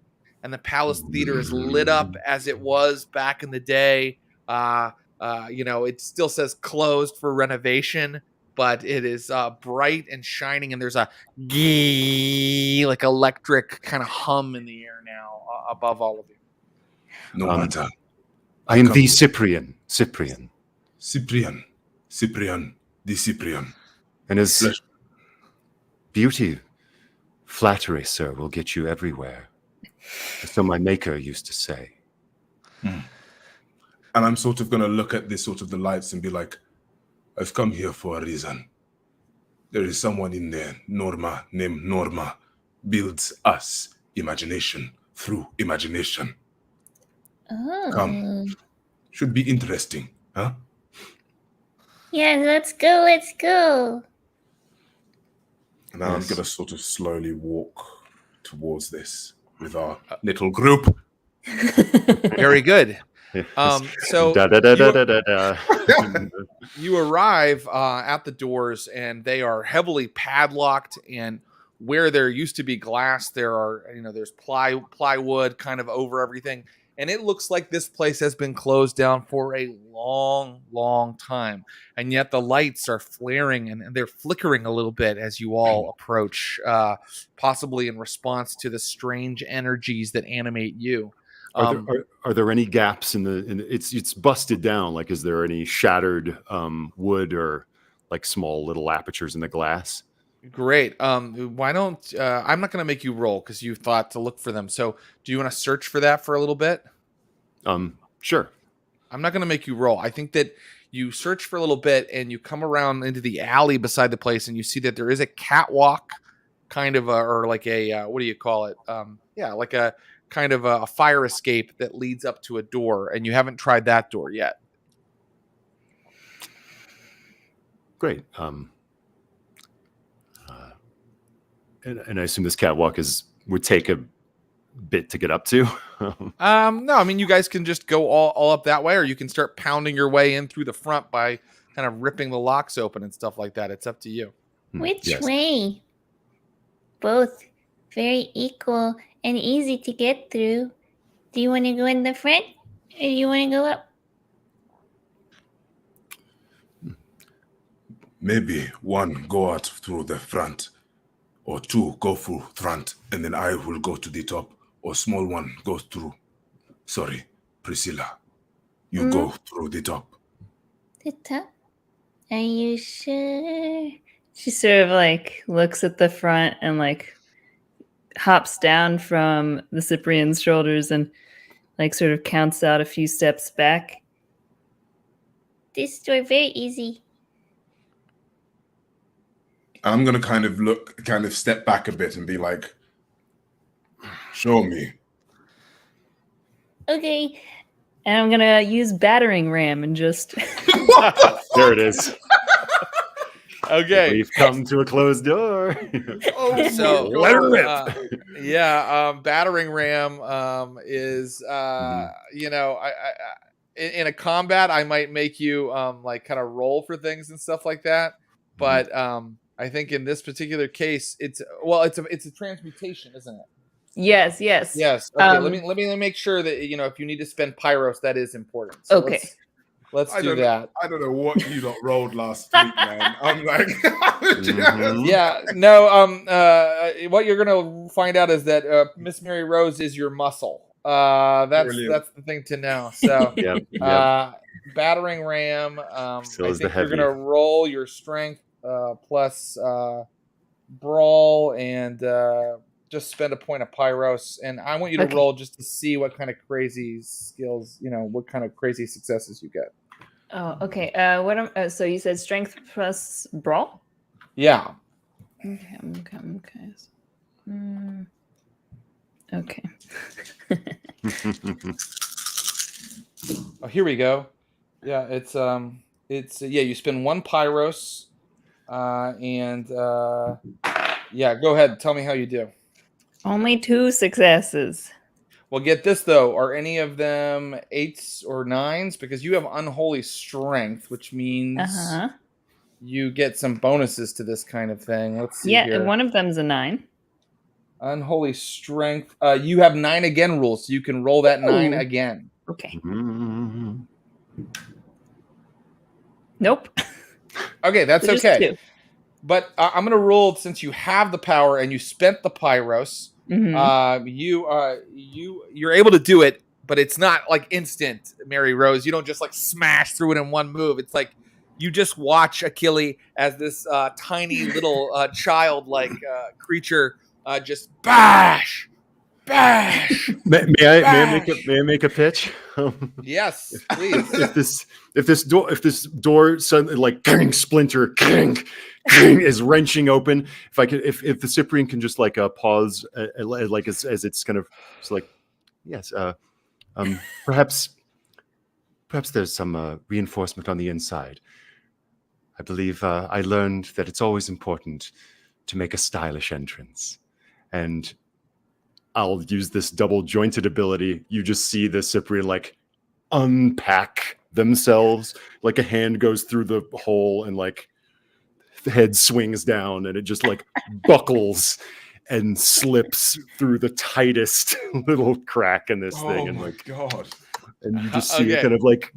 and the Palace Theater is lit up as it was back in the day. It still says closed for renovation, but it is bright and shining, and there's a like electric kind of hum in the air now above all of you.
No matter.
I am the Cyprian.
Cyprian, the Cyprian.
And as beauty, flattery, sir, will get you everywhere. So my maker used to say.
And I'm sort of going to look at this sort of the lights and be like, I've come here for a reason. There is someone in there, named Norma, builds us imagination through imagination.
Oh.
Come. Should be interesting, huh?
Yeah, let's go.
And now I'm going to sort of slowly walk towards this with our little group.
Very good. So you arrive at the doors, and they are heavily padlocked, and where there used to be glass, there's plywood kind of over everything. And it looks like this place has been closed down for a long, long time. And yet the lights are flaring and they're flickering a little bit as you all approach, possibly in response to the strange energies that animate you.
Are there any gaps in it's busted down? Like, is there any shattered wood or like small little apertures in the glass?
Great. Why don't I'm not going to make you roll because you thought to look for them. So do you want to search for that for a little bit?
Sure.
I'm not going to make you roll. I think that you search for a little bit and you come around into the alley beside the place, and you see that there is a catwalk, kind of or like a what do you call it? Like a kind of a fire escape that leads up to a door, and you haven't tried that door yet.
Great. And I assume this catwalk would take a bit to get up to.
No, I mean, you guys can just go all up that way, or you can start pounding your way in through the front by kind of ripping the locks open and stuff like that. It's up to you.
Which way? Both very equal and easy to get through. Do you want to go in the front, or do you want to go up?
Maybe one go out through the front, or two go through front, and then I will go to the top, or small one goes through. Sorry, Priscilla, you go through the top.
The top? Are you sure?
She sort of like looks at the front and like hops down from the Cyprian's shoulders and like sort of counts out a few steps back.
This door very easy.
I'm going to kind of step back a bit and be like, show me.
Okay.
And I'm going to use battering ram and just...
There it is.
Okay.
We've come to a closed door.
So
let her rip.
Battering ram is in a combat I might make you like kind of roll for things and stuff like that, but I think in this particular case it's a transmutation, isn't it?
Yes.
Okay, let me make sure that if you need to spend pyros, that is important. So
okay.
Let's do that.
I don't know what you lot rolled last week, man. I'm like,
what you're gonna find out is that Miss Mary Rose is your muscle. That's the thing to know. So, battering ram. I think you're gonna roll your strength plus brawl and just spend a point of pyros, and I want you to roll just to see what kind of crazy skills, what kind of crazy successes you get.
Oh, okay. So you said strength plus brawl?
Yeah.
Okay. Okay.
Oh, here we go. Yeah, it's you spend one pyros, and go ahead. Tell me how you do.
Only 2 successes.
Well, get this though. Are any of them 8s or 9s? Because you have unholy strength, which means you get some bonuses to this kind of thing. Let's see.
Yeah, one of them's a 9.
Unholy strength. You have 9 again rules, so you can roll that 9 again.
Okay.
Mm.
Nope.
Okay, that's
So just
okay.
2.
But I'm going to roll, since you have the power and you spent the pyros.
Mhm.
You're able to do it, but it's not like instant, Mary Rose. You don't just like smash through it in one move. It's like you just watch Achille as this tiny little child-like creature just bash.
May I make a pitch?
Yes, please.
if this door suddenly like splinter is wrenching open, if the Cyprian can just like pause like as it's kind of just like, yes, perhaps there's some reinforcement on the inside. I believe I learned that it's always important to make a stylish entrance, and I'll use this double jointed ability. You just see the Cyprian like unpack themselves, like a hand goes through the hole and like the head swings down and it just like buckles and slips through the tightest little crack in this thing. And
my God.
And you just see it kind of like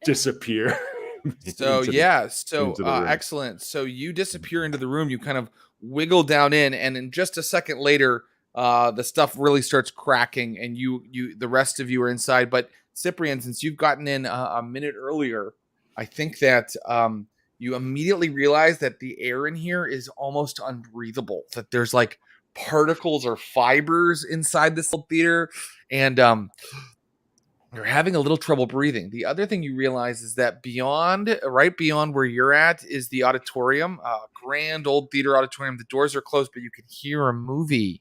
disappear.
So excellent. So you disappear into the room. You kind of wiggle down in, and in just a second later, the stuff really starts cracking, and the rest of you are inside. But Cyprian, since you've gotten in a minute earlier, I think that you immediately realize that the air in here is almost unbreathable. That there's like particles or fibers inside this little theater, and you're having a little trouble breathing. The other thing you realize is that right beyond where you're at, is the auditorium, grand old theater auditorium. The doors are closed, but you can hear a movie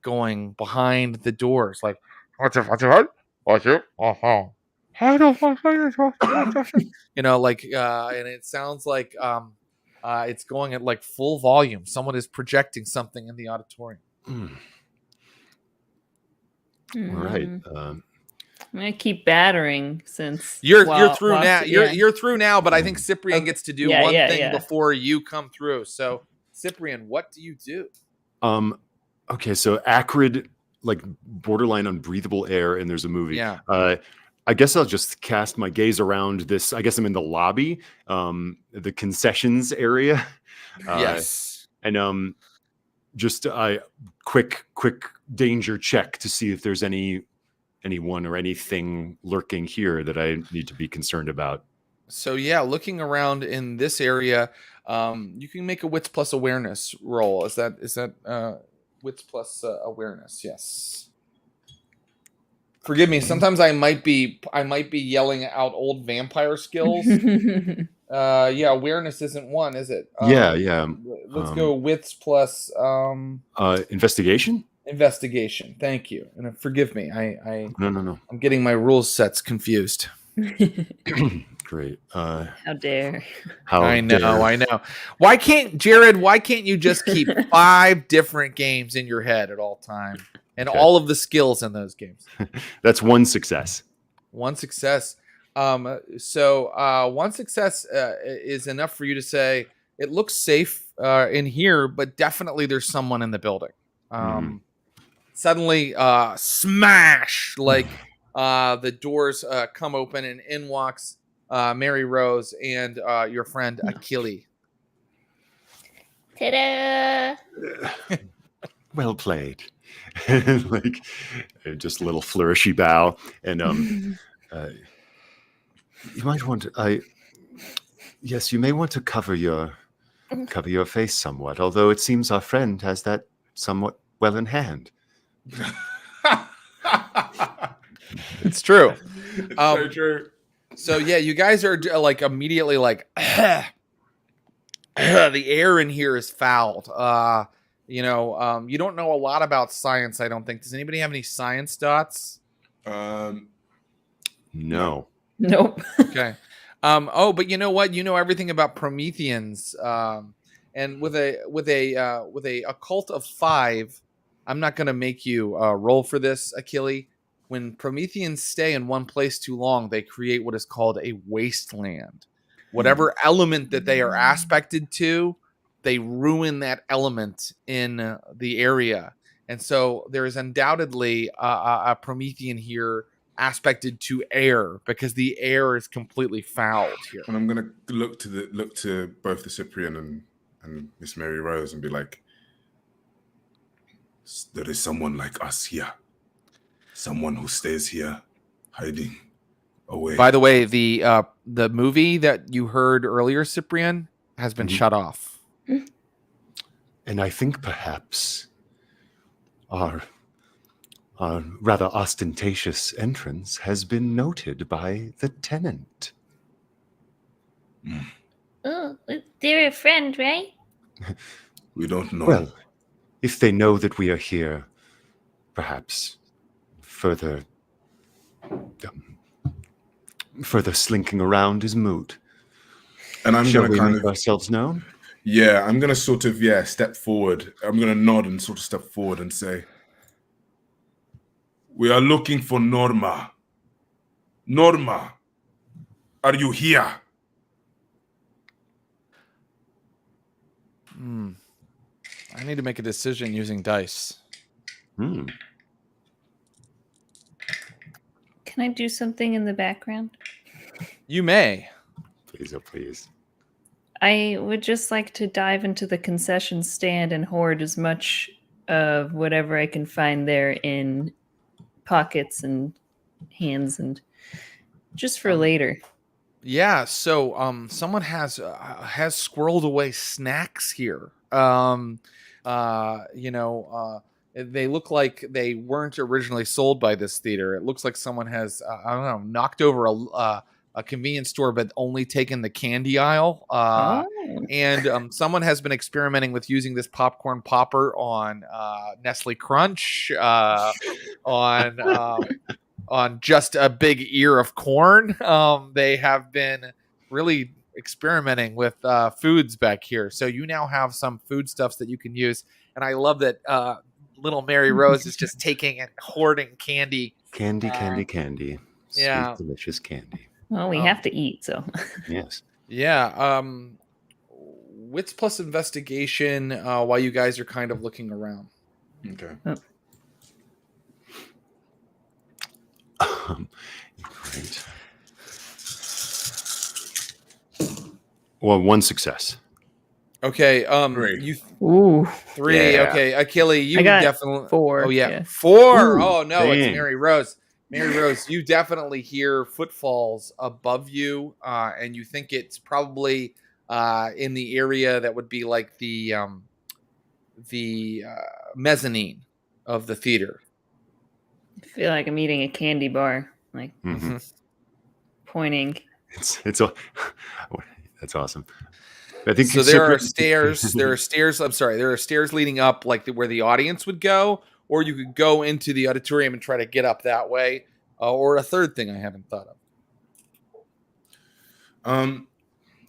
going behind the doors. Like, you know, like, and it sounds like it's going at like full volume. Someone is projecting something in the auditorium.
All right.
I'm gonna keep battering since
you're through now. You're through now, but I think Cyprian gets to do one thing before you come through. So, Cyprian, what do you do?
Okay, so acrid, like borderline unbreathable air, and there's a movie.
Yeah.
I guess I'll just cast my gaze around this. I guess I'm in the lobby, the concessions area.
Yes.
And just a quick danger check to see if there's anyone or anything lurking here that I need to be concerned about.
So yeah, looking around in this area, you can make a wits plus awareness roll. Is that wits plus awareness? Yes. Forgive me. Sometimes I might be yelling out old vampire skills. Yeah, awareness isn't one, is it?
Yeah.
Let's go wits plus
investigation.
Investigation. Thank you. And forgive me.
No.
I'm getting my rules sets confused.
Great.
How dare.
I know. Why can't you just keep 5 different games in your head at all time and all of the skills in those games?
That's one success.
One success. So one success is enough for you to say it looks safe in here, but definitely there's someone in the building. Suddenly, smash! Like the doors come open, and in walks Mary Rose and your friend Achille.
Ta-da!
Well played. Like just a little flourishy bow, and you might want to. Yes, you may want to cover your face somewhat. Although it seems our friend has that somewhat well in hand.
It's true.
It's so true.
So yeah, you guys are like immediately like the air in here is fouled. You don't know a lot about science, I don't think. Does anybody have any science dots?
No.
Nope.
Okay. But you know what? You know everything about Prometheans. And with a occult of 5, I'm not going to make you roll for this, Achille. When Prometheans stay in one place too long, they create what is called a wasteland. Whatever element that they are aspected to, they ruin that element in the area. And so there is undoubtedly a Promethean here aspected to air, because the air is completely fouled here.
And I'm gonna look to both the Cyprian and Miss Mary Rose and be like, there is someone like us here, someone who stays here, hiding away.
By the way, the movie that you heard earlier, Cyprian, has been shut off.
And I think perhaps our rather ostentatious entrance has been noted by the tenant.
Oh, they're a friend, right?
We don't know.
Well, if they know that we are here, perhaps further slinking around is moot.
And I'm
Shall
going
we
to kind
make
of
ourselves known?
Yeah, I'm going to sort of step forward. I'm going to nod and sort of step forward and say, we are looking for Norma. Norma, are you here?
I need to make a decision using dice.
Can I do something in the background?
You may.
Please, oh please.
I would just like to dive into the concession stand and hoard as much of whatever I can find there in pockets and hands, and just for later. Yeah,
so someone has squirreled away snacks here. They look like they weren't originally sold by this theater. It looks like someone has knocked over a convenience store, but only taken the candy aisle. And someone has been experimenting with using this popcorn popper on Nestle Crunch, on just a big ear of corn. They have been really experimenting with foods back here. So you now have some foodstuffs that you can use. And I love that little Mary Rose is just taking and hoarding candy.
Candy.
Yeah.
Sweet, delicious candy.
Well, we have to eat, so.
Yes.
Yeah. Wits plus investigation while you guys are kind of looking around.
Okay.
Great. Well, one success.
Okay.
Three.
Ooh.
3.
Yeah.
Okay. Achille, you
I got
definitely
4.
Oh yeah.
Yeah.
4.
Ooh,
Oh no,
dang.
it's Mary Rose. Mary Rose, you definitely hear footfalls above you, and you think it's probably in the area that would be like the mezzanine of the theater.
I feel like I'm eating a candy bar, like pointing.
It's that's awesome. I think
So there are stairs. There are stairs. I'm sorry. There are stairs leading up, like where the audience would go, or you could go into the auditorium and try to get up that way. Or a third thing I haven't thought of.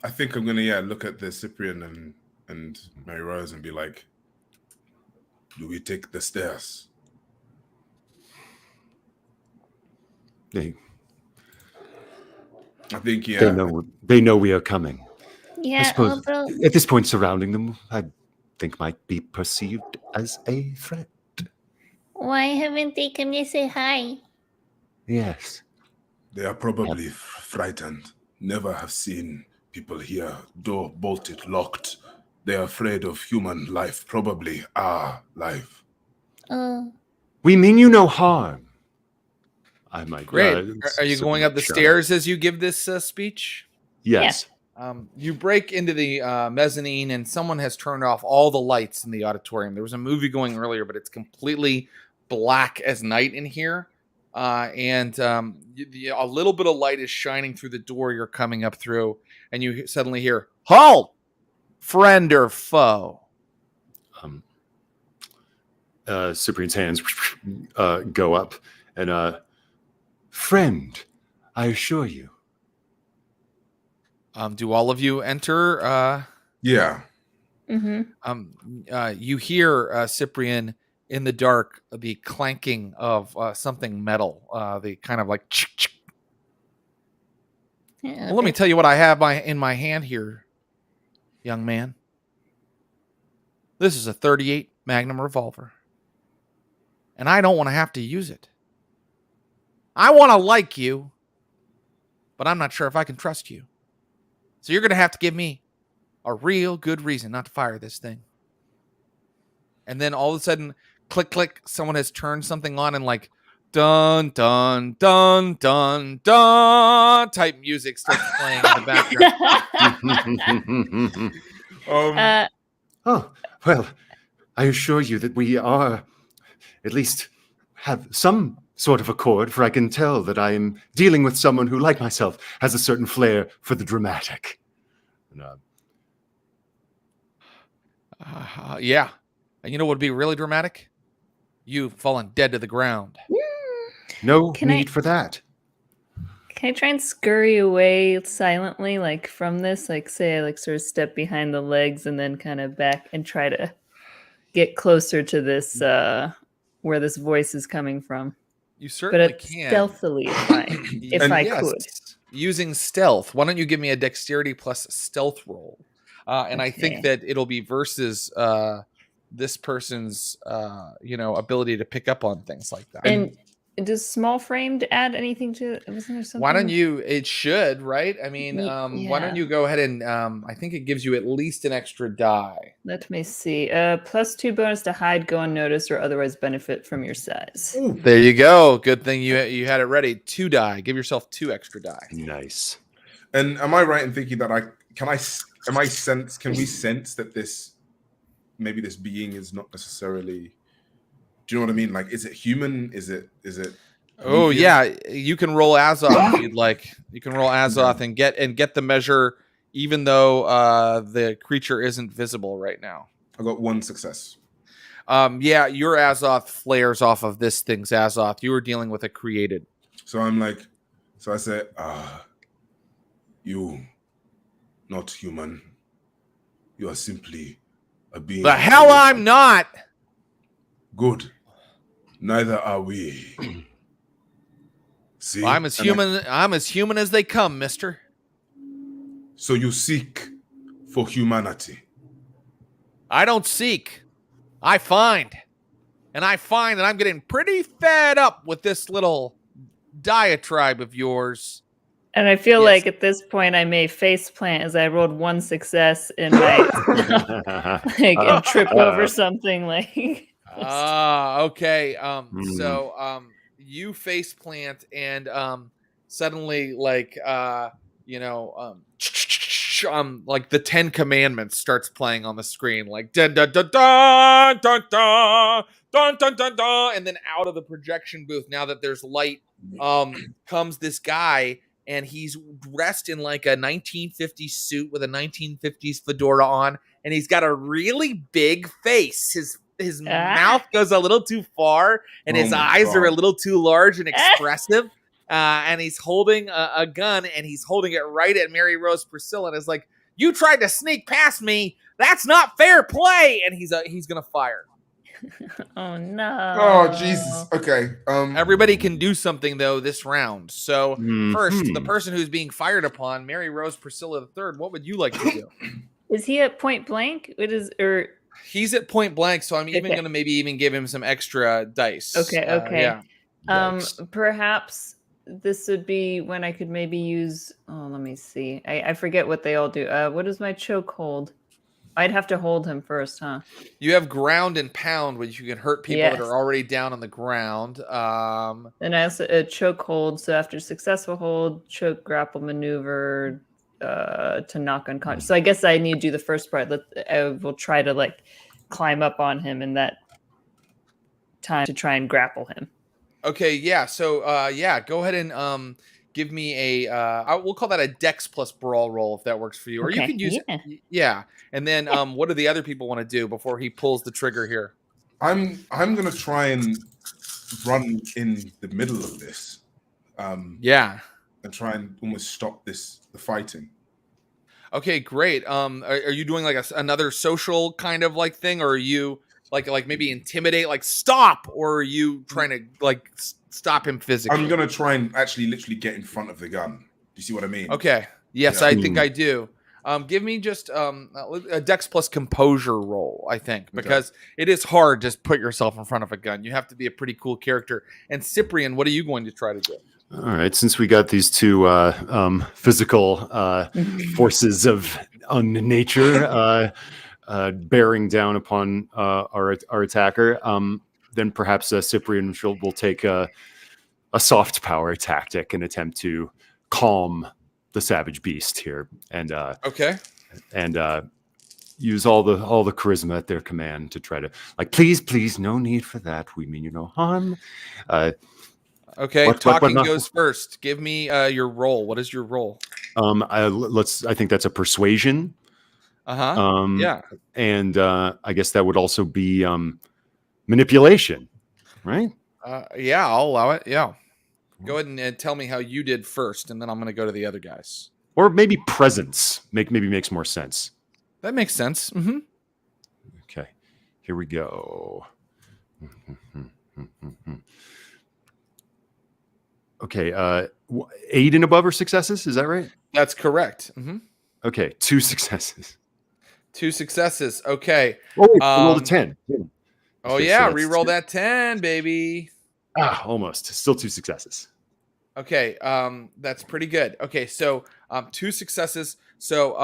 I think I'm gonna look at the Cyprian and Mary Rose and be like, do we take the stairs?
They
I think
they know we are coming. I
Yeah,
suppose
although
at this point surrounding them, I think might be perceived as a threat.
why haven't they come to say hi?
Yes.
they are probably frightened. Never have seen people here. Door bolted, locked. They are afraid of human life, probably our life.
Oh,
We mean you no harm. I might.
Great. Are you going up the stairs as you give this speech?
Yes.
You break into the mezzanine, and someone has turned off all the lights in the auditorium. There was a movie going earlier, but it's completely black as night in here. And a little bit of light is shining through the door you're coming up through, and you suddenly hear, "Halt! Friend or foe?"
Cyprian's hands go up, and friend, I assure you.
Do all of you enter?
Yeah.
You hear Cyprian in the dark the clanking of something metal. The kind of like.
yeah,
Well, let me tell you what I have in my hand here, young man. This is a 38 Magnum revolver. And I don't want to have to use it. I want to like you, but I'm not sure if I can trust you. So you're going to have to give me a real good reason not to fire this thing. And then all of a sudden, click, click, someone has turned something on and like, dun, dun, dun, dun, dun, type music starts playing in the background.
Oh, well, I assure you that we are, at least have some sort of accord, for I can tell that I am dealing with someone who, like myself, has a certain flair for the dramatic.
Yeah. And you know what would be really dramatic? You falling dead to the ground.
No need for that.
Can I try and scurry away silently, like from this? Like say I like sort of step behind the legs and then kind of back and try to get closer to this where this voice is coming from.
You certainly can.
Stealthily, if I could.
Using stealth. Why don't you give me a dexterity plus stealth roll? And I think that it'll be versus this person's ability to pick up on things like that.
And does small framed add anything to it? Wasn't there something?
Why don't you? It should, right? I mean, why don't you go ahead and I think it gives you at least an extra die.
Let me see. +2 bonus to hide, go unnoticed, or otherwise benefit from your size.
Ooh. There you go. Good thing you had it ready. 2 die. Give yourself 2 extra die.
Nice.
And am I right in thinking that can we sense that this being is not necessarily? Do you know what I mean? Like, is it human? Is it?
Oh yeah, you can roll Azoth if you'd like. You can roll Azoth and get the measure, even though the creature isn't visible right now.
I got 1 success.
Yeah, your Azoth flares off of this thing's Azoth. You were dealing with a created.
So I'm like, I said, you, not human. You are simply a being.
The hell I'm not.
Good. Neither are we. See,
well, I'm as human as they come, mister.
So you seek for humanity.
I don't seek. I find. And I find that I'm getting pretty fed up with this little diatribe of yours.
And I feel like at this point I may face plant as I rolled 1 success in my and trip over something like.
Okay. So you face plant and suddenly like like the 10 Commandments starts playing on the screen, like dun dun dun dun dun dun dun dun dun dun, and then out of the projection booth, now that there's light, comes this guy, and he's dressed in like a 1950s suit with a 1950s fedora on, and he's got a really big face. His mouth goes a little too far, and his eyes are a little too large and expressive. And he's holding a gun, and he's holding it right at Mary Rose Priscilla, and is like, "You tried to sneak past me. That's not fair play." And he's gonna fire.
Oh no!
Oh Jesus! Okay.
Everybody can do something though this round. So first, the person who's being fired upon, Mary Rose Priscilla III. What would you like to do?
Is he at point blank?
He's at point blank, so I'm even gonna maybe even give him some extra dice.
Okay. Perhaps this would be when I could maybe use. Oh, let me see. I forget what they all do. What is my choke hold? I'd have to hold him first, huh?
You have ground and pound, which you can hurt people that are already down on the ground.
And I also choke hold. So after successful hold, choke, grapple, maneuver to knock unconscious. So I guess I need to do the first part. I will try to like climb up on him in that time to try and grapple him.
Okay, yeah. So go ahead and give me we'll call that a Dex plus Brawl roll if that works for you. Or you can use And then what do the other people want to do before he pulls the trigger here?
I'm gonna try and run in the middle of this. And try and almost stop the fighting. Okay,
great. Are you doing like another social kind of like thing, or are you like maybe intimidate, like stop, or are you trying to like stop him physically?
I'm gonna try and actually literally get in front of the gun. Do you see what I mean?
Okay. Yes, I think I do. Give me just a Dex plus Composure roll, I think, because it is hard to just put yourself in front of a gun. You have to be a pretty cool character. And Cyprian, what are you going to try to do?
All right, since we got these two physical forces of nature bearing down upon our attacker, then perhaps Cyprian will take a soft power tactic and attempt to calm the savage beast here, and use all the charisma at their command to try to please, no need for that. We mean you no harm.
Okay, talking goes first. Give me your roll. What is your roll?
I think that's a persuasion.
Yeah.
And I guess that would also be manipulation, right?
Yeah, I'll allow it. Yeah. Go ahead and tell me how you did first, and then I'm going to go to the other guys.
Or maybe presence. Maybe makes more sense.
That makes sense. Mm-hmm.
Okay, here we go. Okay, 8 and above are successes. Is that right?
That's correct. Mm-hmm.
Okay, 2 successes.
2 successes. Okay.
Oh, wait, I rolled a 10.
Oh, yeah, re-roll that 10, baby.
Almost. Still 2 successes.
Okay, that's pretty good. Okay, so 2 successes. So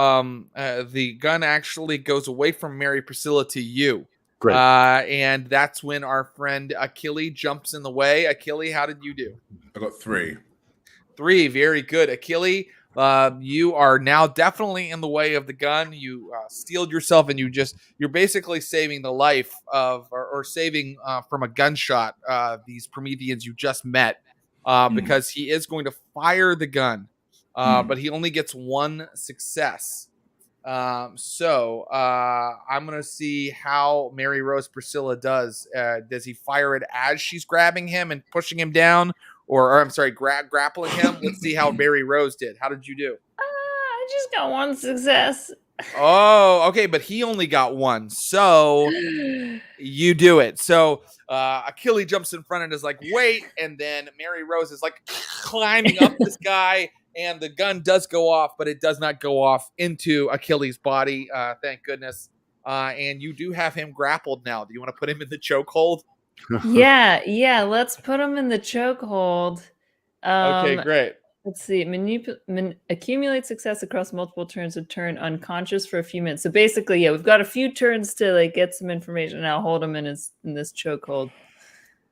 the gun actually goes away from Mary Priscilla to you.
Great.
And that's when our friend Achille jumps in the way. Achille, how did you do?
I got 3.
3, very good. Achille, you are now definitely in the way of the gun. You steeled yourself, and you're basically saving the life of, or saving from a gunshot these Prometheans you just met, because he is going to fire the gun, but he only gets 1 success. So I'm going to see how Mary Rose Priscilla does. Does he fire it as she's grabbing him and pushing him down? Or I'm sorry, grappling him? Let's see how Mary Rose did. How did you do?
I just got 1 success.
Oh, okay, but he only got 1. So you do it. So Achille jumps in front and is like, wait. And then Mary Rose is like climbing up this guy. And the gun does go off, but it does not go off into Achilles' body. Thank goodness. And you do have him grappled now. Do you want to put him in the chokehold?
Yeah. Let's put him in the chokehold.
Okay, great.
Let's see. Accumulate success across multiple turns to turn unconscious for a few minutes. So basically, we've got a few turns to get some information, and I'll hold him in this chokehold.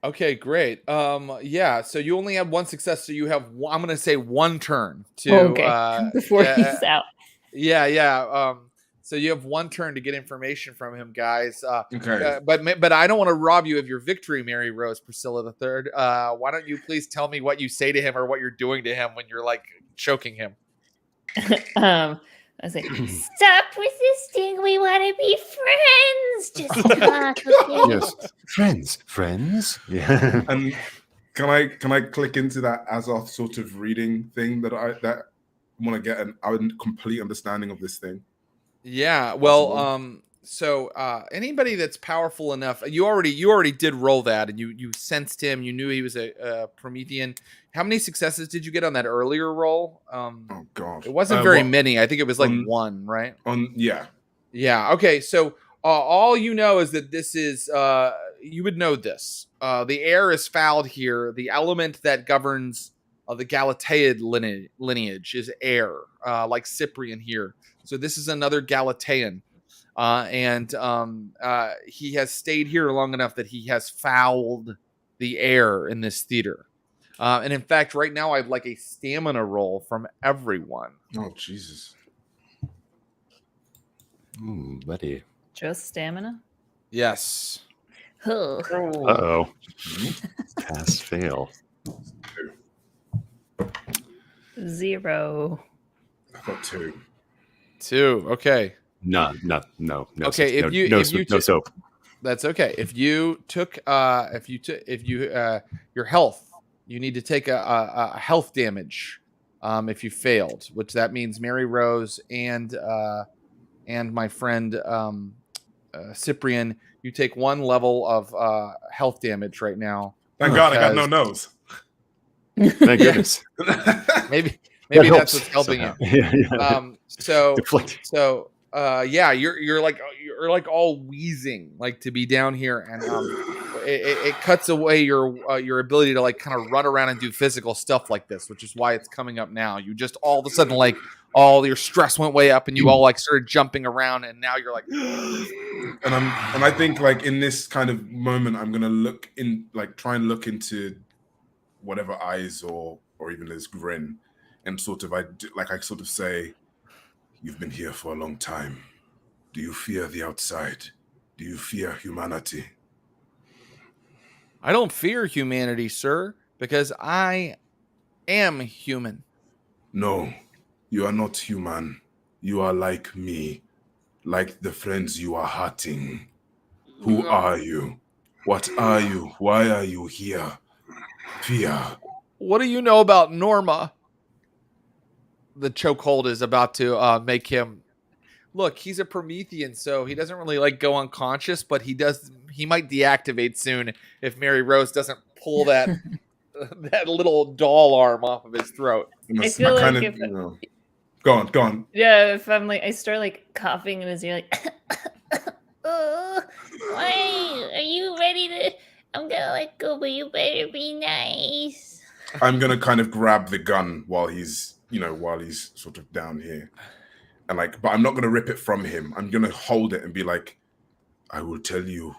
Okay, great. Yeah, so you only have 1 success, so you have I'm going to say 1 turn to
before he's out.
Yeah. So you have 1 turn to get information from him, guys.
Okay.
But I don't want to rob you of your victory, Mary Rose Priscilla III. Why don't you please tell me what you say to him or what you're doing to him when you're choking him?
I say,
stop resisting. We want to be friends. Just talk. Okay?
Yes, friends. Yeah.
And can I click into that Azoth sort of reading thing that I want to get a complete understanding of this thing?
Yeah. Well, so anybody that's powerful enough, you already did roll that, and you sensed him. You knew he was a Promethean. How many successes did you get on that earlier roll?
Oh God,
it wasn't very many. I think it was 1, right? Yeah. Okay. So all you know is that this is you would know this. The air is fouled here. The element that governs the Galateid lineage is air, like Cyprian here. So this is another Galatean. And he has stayed here long enough that he has fouled the air in this theater. And in fact, right now, I'd like a stamina roll from everyone.
Oh, Jesus.
Buddy.
Just stamina?
Yes.
Uh-oh. Pass, fail.
0.
I got 2.
2. Okay.
No.
Okay,
no soap.
That's okay. If you took your health, you need to take a health damage if you failed, which that means Mary Rose and my friend Cyprian, you take 1 level of health damage right now.
Thank God I got no nose.
Thank goodness.
Maybe that's what's helping
somehow.
you.
Yeah.
So
Deflect.
so yeah, you're like all wheezing like to be down here, and it cuts away your ability to like kind of run around and do physical stuff like this, which is why it's coming up now. You just all of a sudden like all your stress went way up, and you all like started jumping around, and now you're like
and I think like in this kind of moment, I'm gonna try and look into whatever eyes or even this grin, and sort of I sort of say, you've been here for a long time. Do you fear the outside? Do you fear humanity?
I don't fear humanity, sir, because I am human.
No, you are not human. You are like me, like the friends you are hurting. Who are you? What are you? Why are you here? Fear.
What do you know about Norma? The chokehold is about to make him look. He's a Promethean, so he doesn't really like go unconscious, but he might deactivate soon if Mary Rose doesn't pull that that little doll arm off of his throat.
I feel like if
go on.
Yeah, if I'm like I start like coughing in his ear, like
why are you ready to? I'm gonna let go, but you better be nice.
I'm gonna kind of grab the gun while he's sort of down here, and but I'm not gonna rip it from him. I'm gonna hold it and be like, I will tell you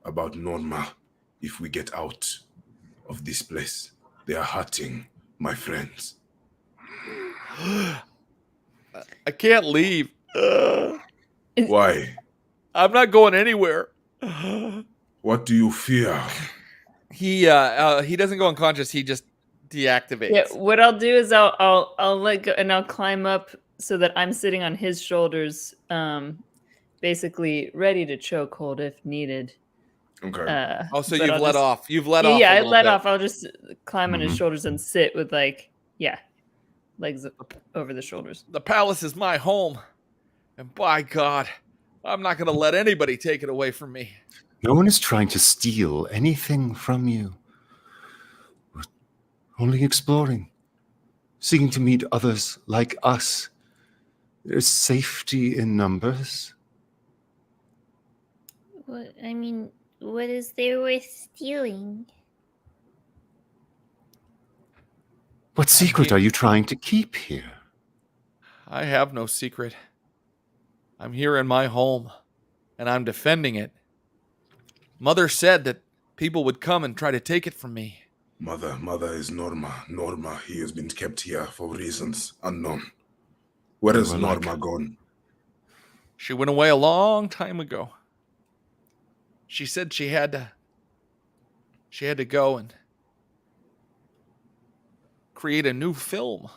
about Norma if we get out of this place. They are hurting my friends.
I can't leave.
Why?
I'm not going anywhere.
What do you fear?
He doesn't go unconscious. He just deactivates.
Yeah, what I'll do is I'll let go and I'll climb up so that I'm sitting on his shoulders, basically ready to chokehold if needed.
Okay.
So you've let off. You've let off.
Yeah, I let off. I'll just climb on his shoulders and sit with legs over the shoulders.
The palace is my home, and by God, I'm not going to let anybody take it away from me.
No one is trying to steal anything from you. We're only exploring, seeking to meet others like us. There's safety in numbers.
What is there worth stealing?
What secret are you trying to keep here?
I have no secret. I'm here in my home, and I'm defending it. Mother said that people would come and try to take it from me.
Mother is Norma. Norma, he has been kept here for reasons unknown. Where is Norma gone?
She went away a long time ago. She said she had to go and create a new film,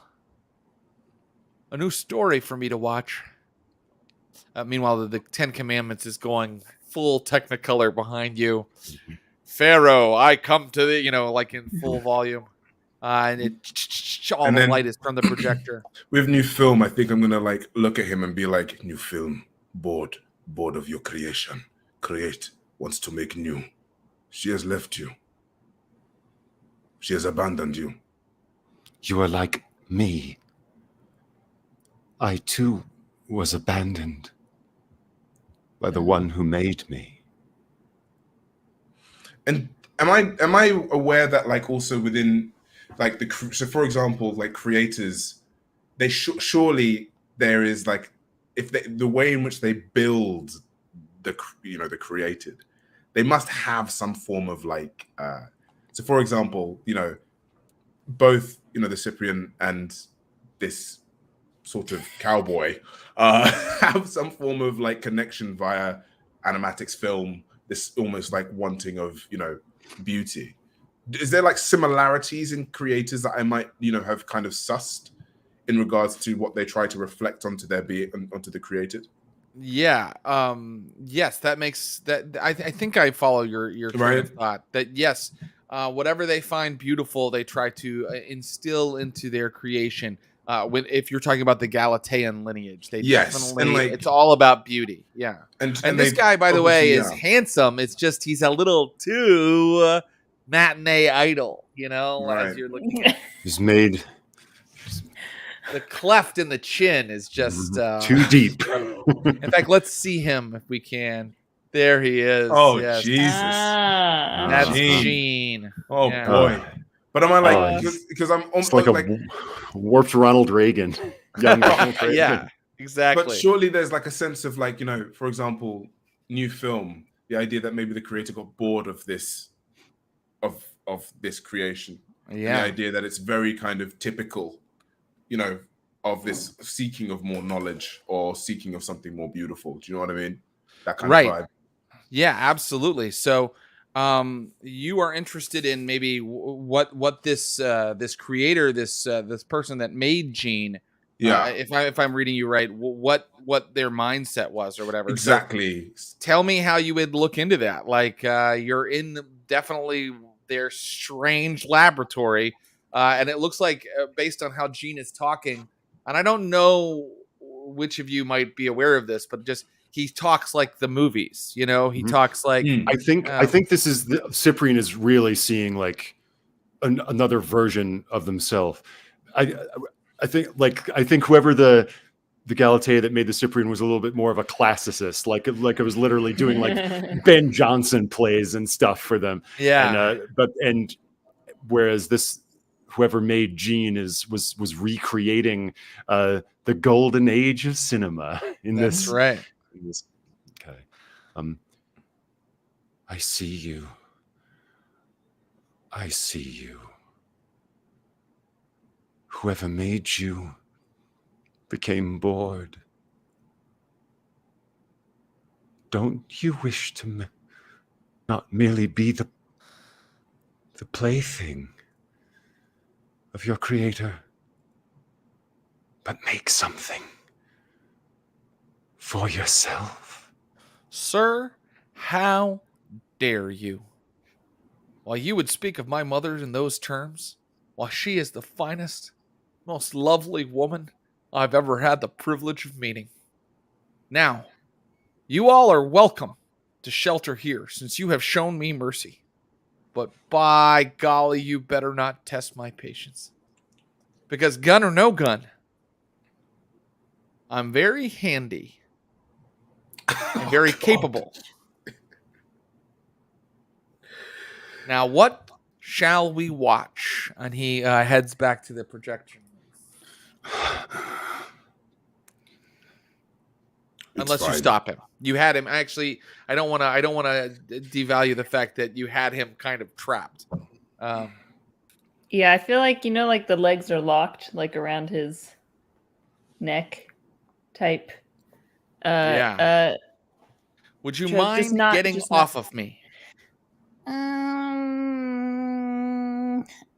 a new story for me to watch. Meanwhile, the Ten Commandments is going full Technicolor behind you. Pharaoh, I come to the, like in full volume. And the light is from the projector.
With new film, I think I'm going to look at him and be like, new film, bored of your creation. Create, wants to make new. She has left you. She has abandoned you.
You are like me. I too was abandoned by the one who made me.
And am I aware that also within so for example, creators, they surely there is the way in which they build the created, they must have some form of so for example, both the Cyprian and this sort of cowboy have some form of connection via animatics film, this almost wanting of beauty. Is there similarities in creators that I might have kind of sussed in regards to what they try to reflect onto onto the created?
Yeah. Yes, that makes that. I think I follow your train of thought. That yes, whatever they find beautiful, they try to instill into their creation. If you're talking about the Galatean lineage, they definitely it's all about beauty. Yeah. And this guy, by the way, is handsome. It's just he's a little too matinee idol, as you're looking at.
He's made
cleft in the chin is just
too deep.
In fact, let's see him if we can. There he is.
Oh,
yes.
Jesus.
That's
Gene.
Gene.
Oh,
Yeah.
boy. But am I like, because I'm
It's like a warped Ronald Reagan. Young Ronald Reagan.
Yeah, exactly.
But surely there's like a sense of like, for example, new film, the idea that maybe the creator got bored of this, of this creation.
Yeah.
The idea that it's very kind of typical, of this seeking of more knowledge or seeking of something more beautiful. Do you know what I mean? That kind of vibe.
Yeah, absolutely. So you are interested in maybe what this this creator, this person that made Gene, if I'm reading you right, what their mindset was or whatever.
Exactly.
So tell me how you would look into that. Like you're in definitely their strange laboratory, and it looks like based on how Gene is talking, and I don't know which of you might be aware of this, but just he talks like the movies, he talks like
I think this is Cyprian is really seeing like another version of themselves. I think whoever the Galatea that made the Cyprian was a little bit more of a classicist, like it was literally doing like Ben Jonson plays and stuff for them.
Yeah.
And whereas this whoever made Gene was recreating the golden age of cinema in
That's
this.
right.
Okay. I see you. I see you. Whoever made you became bored. Don't you wish to not merely be the plaything of your creator, but make something for yourself?
Sir, how dare you? While you would speak of my mother in those terms, while she is the finest, most lovely woman I've ever had the privilege of meeting. Now, you all are welcome to shelter here, since you have shown me mercy. But by golly, you better not test my patience. Because gun or no gun, I'm very handy and very capable. Now, what shall we watch? And he heads back to the projection. Unless you stop him. You had him. Actually, I don't want to devalue the fact that you had him kind of trapped.
Yeah, I feel like like the legs are locked, like around his neck, type.
Yeah. Would you mind getting off of me?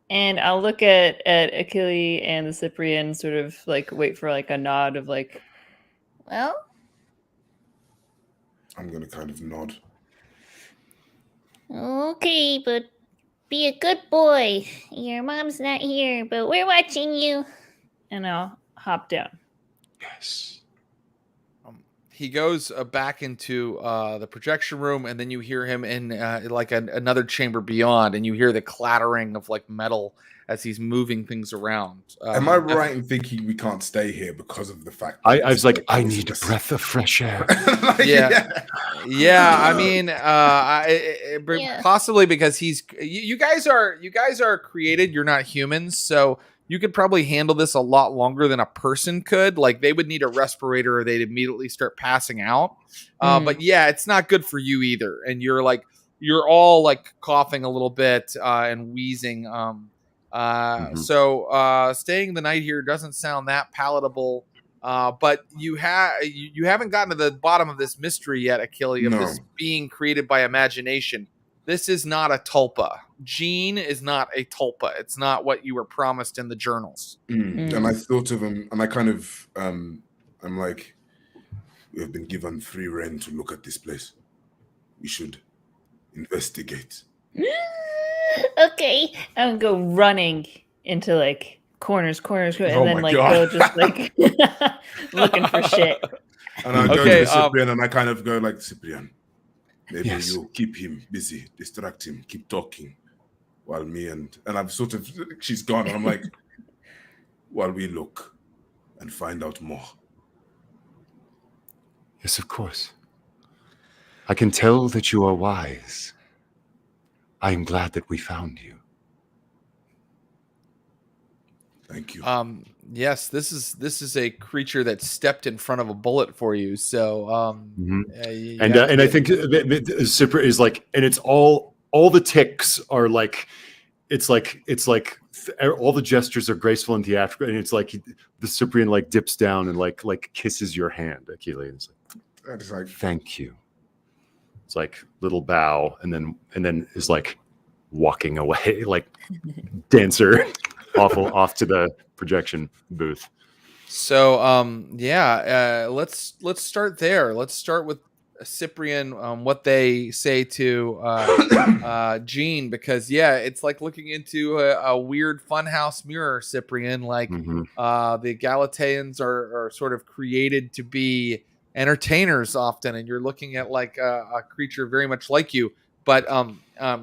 And I'll look at Achille and the Cyprian, sort of like wait for like a nod of like, well.
I'm gonna kind of nod.
Okay, but be a good boy. Your mom's not here, but we're watching you.
And I'll hop down.
Yes.
He goes back into the projection room, and then you hear him in like another chamber beyond, and you hear the clattering of like metal as he's moving things around.
Am I right in thinking we can't stay here because of the fact that
I was like, I need a breath of fresh air.
Yeah. I mean, possibly because you guys are created. You're not humans, so you could probably handle this a lot longer than a person could. Like they would need a respirator, or they'd immediately start passing out. But yeah, it's not good for you either. And you're all like coughing a little bit and wheezing. So staying the night here doesn't sound that palatable. But you haven't gotten to the bottom of this mystery yet, Achille, of this being created by imagination. This is not a tulpa. Gene is not a tulpa. It's not what you were promised in the journals.
And I thought of him, and I kind of, I'm like, we have been given free rein to look at this place. We should investigate.
Okay.
I'm gonna go running into like corners, and then like
God.
go just like looking for shit.
And I go to Cyprian, and I kind of go like, Cyprian, maybe you keep him busy, distract him, keep talking, while me and I'm sort of, she's gone, and I'm like, while we look and find out more.
Yes, of course. I can tell that you are wise. I am glad that we found you.
Thank you.
Yes, this is a creature that stepped in front of a bullet for you. So,
and I think Cypher is like, and it's all the ticks are like, it's like all the gestures are graceful and theatrical, and it's like the Cyprian like dips down and like kisses your hand, Achilles.
It's like,
thank you. It's like little bow, and then is like walking away, like dancer off to the projection booth.
So let's start there. Let's start with Cyprian, what they say to Jean, because it's like looking into a weird funhouse mirror, Cyprian. Like the Galateans are sort of created to be entertainers often, and you're looking at like a creature very much like you, but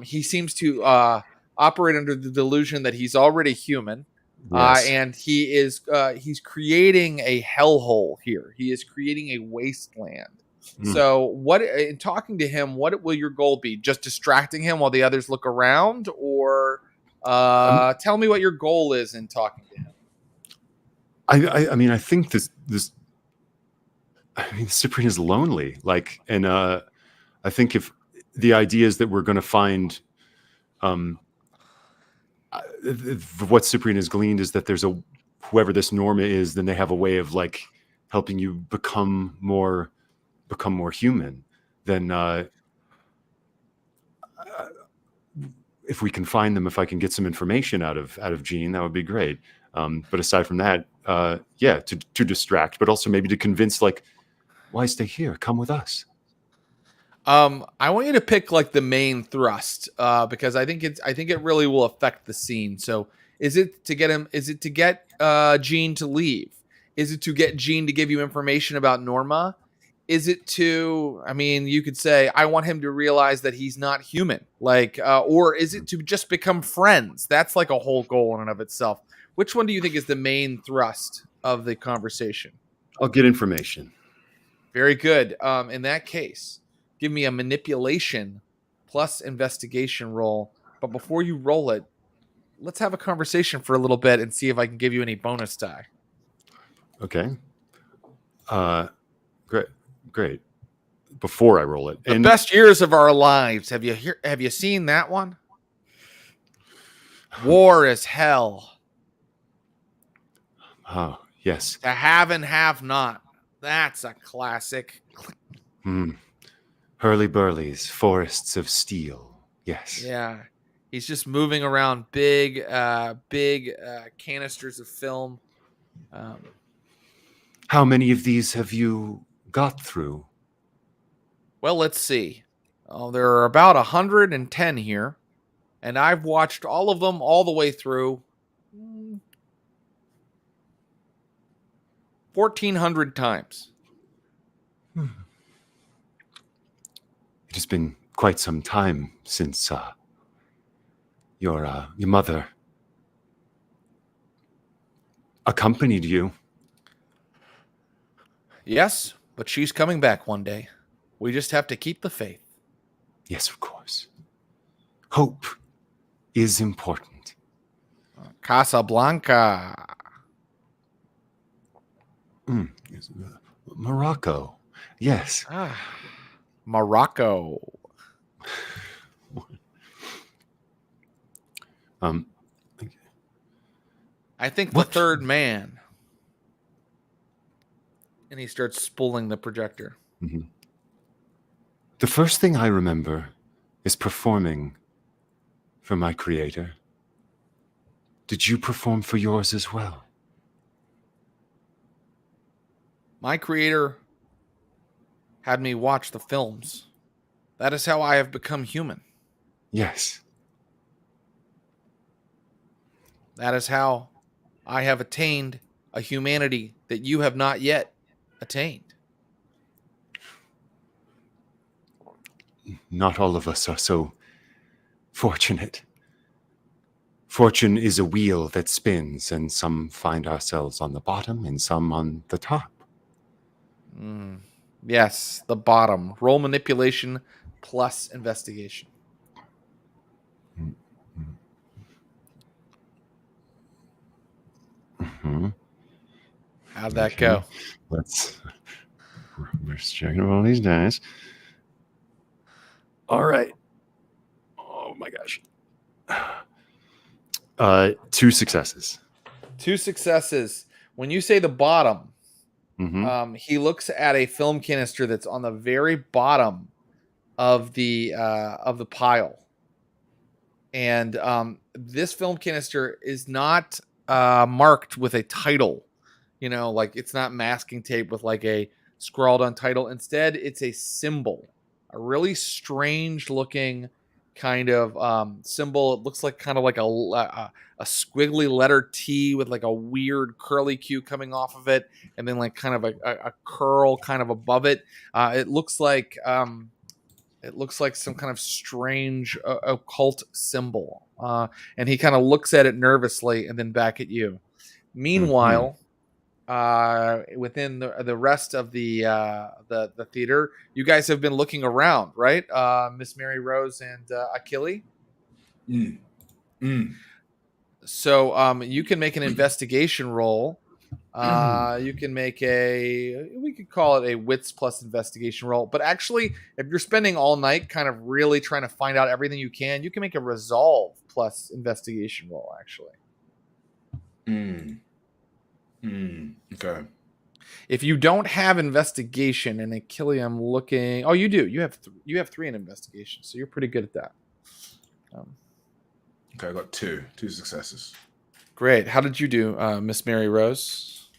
he seems to operate under the delusion that he's already human.
Yes.
And he's creating a hellhole here. He is creating a wasteland. So what, in talking to him, what will your goal be? Just distracting him while the others look around, or tell me what your goal is in talking to him.
I mean, I think Cyprian is lonely, like, and I think if the idea is that we're going to find, what Cyprian has gleaned is that there's whoever this Norma is, then they have a way of like helping you become more human. Then if we can find them, if I can get some information out of Jean, that would be great. But aside from that, to distract, but also maybe to convince, like, why stay here? Come with us.
I want you to pick like the main thrust, because I think it really will affect the scene. So is it to get him? Is it to get Jean to leave? Is it to get Jean to give you information about Norma? Is it to, I mean, you could say, I want him to realize that he's not human, like, or is it to just become friends? That's like a whole goal in and of itself. Which one do you think is the main thrust of the conversation?
I'll get information.
Very good. In that case, give me a manipulation plus investigation roll. But before you roll it, let's have a conversation for a little bit and see if I can give you any bonus die.
Okay. Great. Before I roll it,
the best years of our lives. Have you seen that one? War is hell.
Oh, yes.
To have and have not. That's a classic.
Hurly-burlies, forests of steel. Yes.
Yeah. He's just moving around big canisters of film.
How many of these have you got through?
Well, let's see. There are about 110 here, and I've watched all of them all the way through 1,400 times.
It has been quite some time since your mother accompanied you.
Yes, but she's coming back one day. We just have to keep the faith.
Yes, of course. Hope is important.
Casablanca.
Yes. Morocco. Yes.
Morocco. I think the third man. And he starts spooling the projector.
Mm-hmm. The first thing I remember is performing for my creator. Did you perform for yours as well?
My creator had me watch the films. That is how I have become human.
Yes.
That is how I have attained a humanity that you have not yet attained.
Not all of us are so fortunate. Fortune is a wheel that spins, and some find ourselves on the bottom and some on the top.
Yes, the bottom. Roll manipulation plus investigation.
Mm-hmm.
How'd that go?
We're just checking all these dice. All right. Oh my gosh. 2 successes.
2 successes. When you say the bottom, he looks at a film canister that's on the very bottom of the pile, and this film canister is not marked with a title. You know, like it's not masking tape with like a scrawled on title. Instead, it's a symbol, a really strange looking kind of symbol. It looks like kind of like a squiggly letter T with like a weird curly Q coming off of it, and then like kind of a curl kind of above it. It looks like some kind of strange occult symbol. And he kind of looks at it nervously and then back at you. Meanwhile, within the rest of the theater, you guys have been looking around, right? Miss Mary Rose and Achille. So you can make an investigation roll. You can make we could call it a wits plus investigation roll, but actually if you're spending all night kind of really trying to find out everything you can make a resolve plus investigation roll actually.
Okay.
If you don't have investigation, and Achille, I'm looking. Oh, you do. You have 3 in investigation, so you're pretty good at that.
Okay, I got 2 successes.
Great. How did you do, Miss Mary Rose?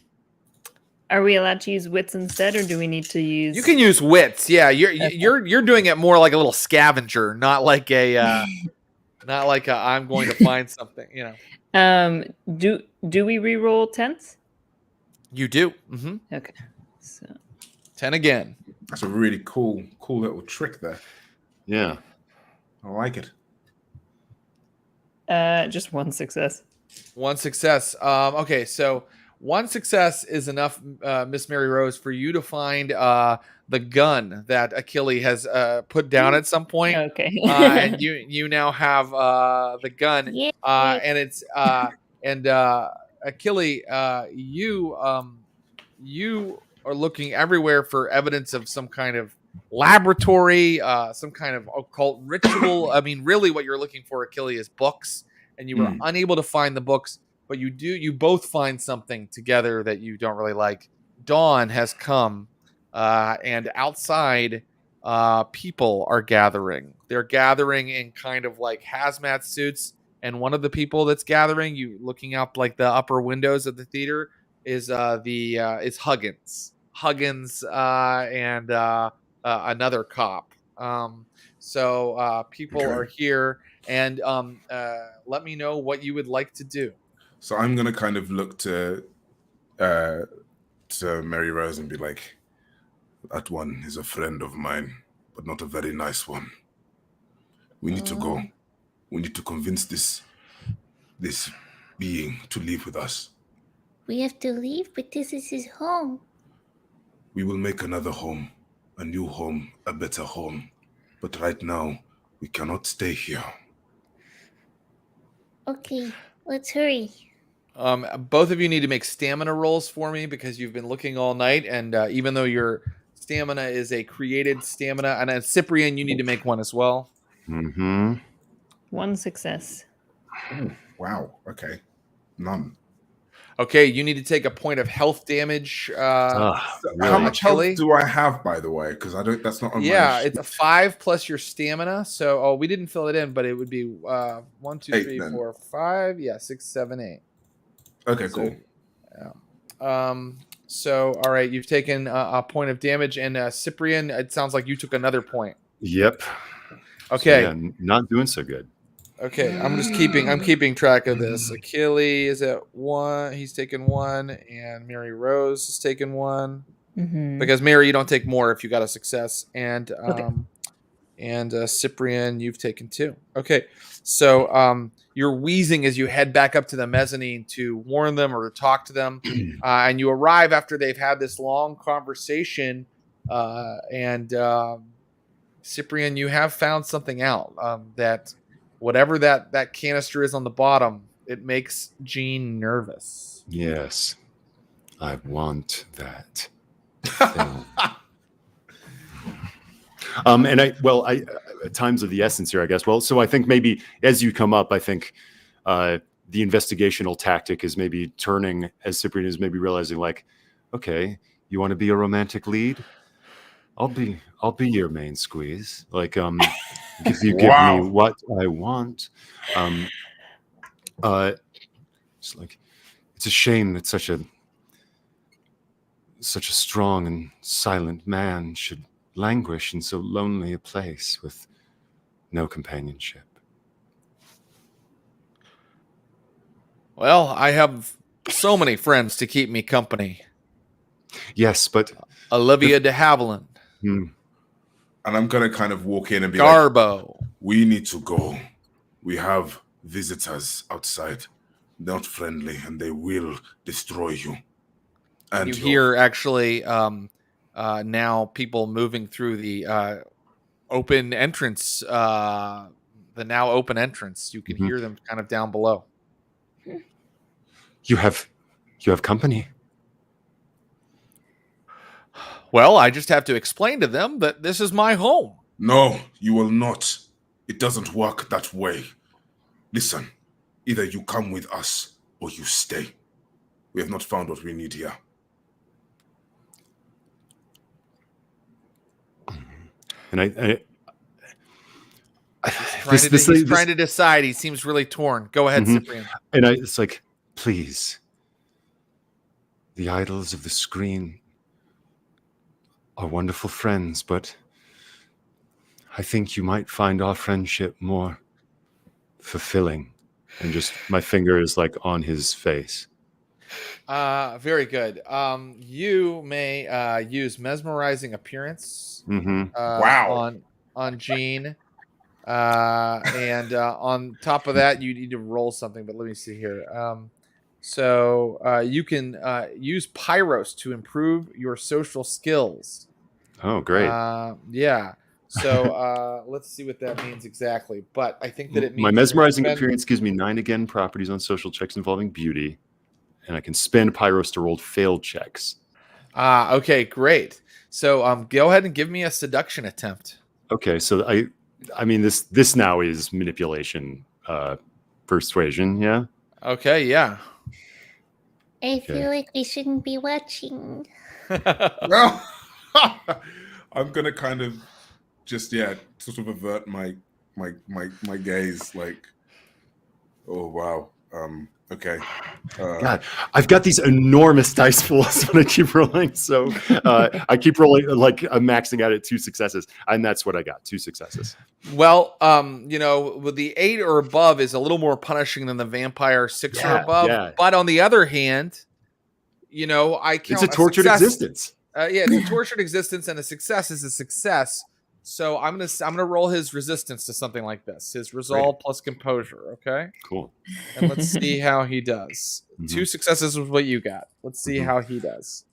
Are we allowed to use wits instead, or do we need to use?
You can use wits. Yeah, you're doing it more like a little scavenger, not like a I'm going to find something. You know.
Do we re-roll 10s?
You do.
Okay. So
10 again.
That's a really cool little trick there.
Yeah.
I like it.
Just 1 success.
1 success. Okay, so 1 success is enough, Miss Mary Rose, for you to find the gun that Achille has put down at some point.
Okay.
And you now have the gun.
Yeah.
And it's Achille, you are looking everywhere for evidence of some kind of laboratory, some kind of occult ritual. I mean, really what you're looking for, Achille, is books, and you were unable to find the books, but you both find something together that you don't really like. Dawn has come, and outside people are gathering. They're gathering in kind of like hazmat suits. And one of the people that's gathering, you looking out like the upper windows of the theater, is is Huggins. Huggins and another cop. So people are here, and let me know what you would like to do.
So I'm gonna kind of look to Mary Rose and be like, that one is a friend of mine, but not a very nice one. We need to go. We need to convince this being to live with us.
We have to leave, but this is his home.
We will make another home, a new home, a better home. But right now, we cannot stay here.
Okay, let's hurry.
Both of you need to make stamina rolls for me because you've been looking all night, and even though your stamina is a created stamina, and Cyprian, you need to make one as well.
1 success.
Oh, wow. Okay. None.
Okay, you need to take a point of health damage.
How much health do I have, by the way? Because that's not on my
it's a 5 plus your stamina. So, we didn't fill it in, but it would be 1, 2, 3, 4, 5. Yeah, 6, 7, 8.
Okay, cool.
So, all right, you've taken a point of damage, and Cyprian, it sounds like you took another point.
Yep.
Okay.
So, yeah, not doing so good.
Okay, I'm keeping track of this. Achille is at 1. He's taken 1, and Mary Rose has taken 1. Because Mary, you don't take more if you got a success. And And Cyprian, you've taken 2. Okay, so you're wheezing as you head back up to the mezzanine to warn them or to talk to them. And you arrive after they've had this long conversation. And Cyprian, you have found something out, that whatever that canister is on the bottom, it makes Jean nervous.
Yes, I want that thing. And I times of the essence here, I guess. Well, so I think maybe as you come up, I think the investigational tactic is maybe turning as Cyprian is maybe realizing, like, okay, you want to be a romantic lead? I'll be your main squeeze. Like, if you give me what I want. It's like, it's a shame that such a strong and silent man should languish in so lonely a place with no companionship.
Well, I have so many friends to keep me company.
Yes, but
Olivia de Havilland.
And I'm gonna kind of walk in and be
Garbo.
like, we need to go. We have visitors outside, not friendly, and they will destroy you. And
you hear actually now people moving through the open entrance, the now open entrance. You can hear them kind of down below.
You have company.
Well, I just have to explain to them that this is my home.
No, you will not. It doesn't work that way. Listen, either you come with us or you stay. We have not found what we need here.
And
he's trying to decide. He seems really torn. Go ahead, Cyprian.
And it's like, please, the idols of the screen are wonderful friends, but I think you might find our friendship more fulfilling. And just my finger is like on his face.
Very good. You may use mesmerizing appearance.
Wow.
On Jean. And on top of that, you need to roll something, but let me see here. So you can use Pyros to improve your social skills.
Oh, great.
Yeah. So let's see what that means exactly. But I think that it means
my mesmerizing appearance gives me 9 again properties on social checks involving beauty, and I can spend Pyros to roll failed checks.
Okay, great. So go ahead and give me a seduction attempt.
Okay, so I mean this now is manipulation, persuasion, yeah.
Okay, yeah.
I feel like we shouldn't be watching.
Well, I'm gonna kind of just sort of avert my gaze, like, oh wow, okay.
God, I've got these enormous dice pools when I keep rolling, so I keep rolling, like I'm maxing out at 2 successes, and that's what I got, 2 successes.
Well, with the 8 or above is a little more punishing than the vampire 6 or above. Yeah. But on the other hand, I count
it's a tortured existence.
It's a tortured existence, and a success is a success. So I'm gonna roll his resistance to something like this. His resolve plus composure. Okay.
Cool.
And let's see how he does. 2 successes was what you got. Let's see how he does.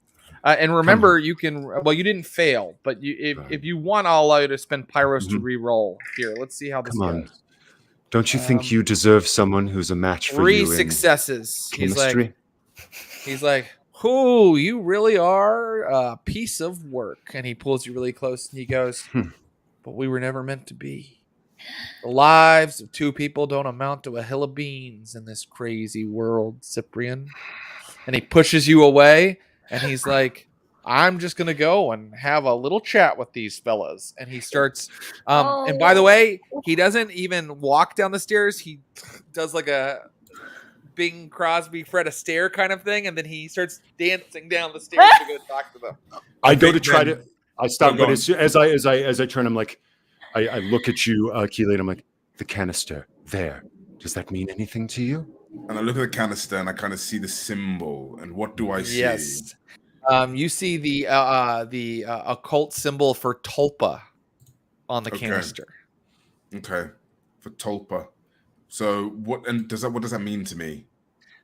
And remember, you can. Well, you didn't fail, but if you want, I'll allow you to spend Pyros to re-roll. Here, let's see how this goes.
Don't you think you deserve someone who's a match for
3
you?
3 successes.
Chemistry?
He's like, "Who you really are a piece of work." And he pulls you really close, and he goes, "But we were never meant to be. The lives of 2 people don't amount to a hill of beans in this crazy world, Cyprian." And he pushes you away, and he's like, "I'm just going to go and have a little chat with these fellas." And he starts, and by the way, he doesn't even walk down the stairs. He does like a Bing Crosby, Fred Astaire kind of thing, and then he starts dancing down the stairs to go talk to them.
I go to try to... I stop, but as I turn, I'm like, I look at you, Keely, and I'm like, the canister there. Does that mean anything to you?
And I look at the canister and I kind of see the symbol. And what do I see?
Yes, you see the occult symbol for Tulpa on the canister.
Okay, for tulpa. So what does that mean to me?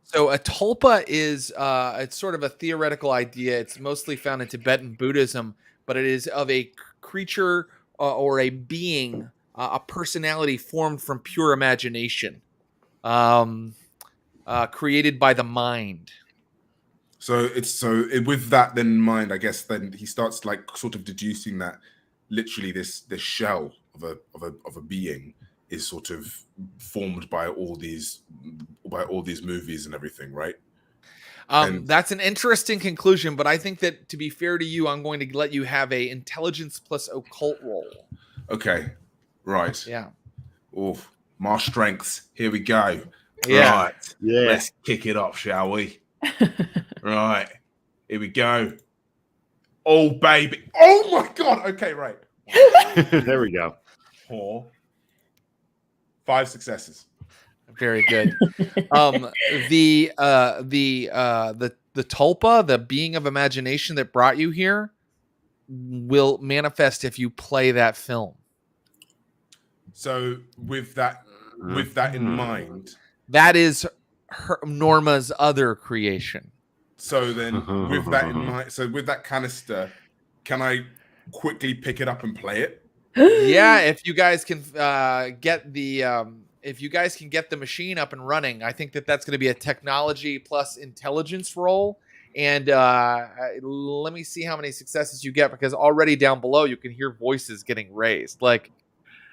So a tulpa is it's sort of a theoretical idea. It's mostly found in Tibetan Buddhism, but it is of a creature or a being, a personality formed from pure imagination, created by the mind.
So with that then in mind, I guess then he starts like sort of deducing that literally this shell of a being is sort of formed by all these movies and everything, right?
That's an interesting conclusion, but I think that to be fair to you, I'm going to let you have a intelligence plus occult roll.
Okay, right.
Yeah.
Oh, more strengths. Here we go.
Yeah.
Right. Yeah. Let's kick it up, shall we? Right. Here we go. Oh, baby. Oh, my God. Okay, right.
There we go.
4, 5 successes.
Very good. The tulpa, the being of imagination that brought you here, will manifest if you play that film.
So with that in mind,
that is Norma's other creation.
So then, with that in mind, so with that canister, can I quickly pick it up and play it?
Yeah, if you guys can get the machine up and running, I think that's going to be a technology plus intelligence roll. And let me see how many successes you get, because already down below you can hear voices getting raised, like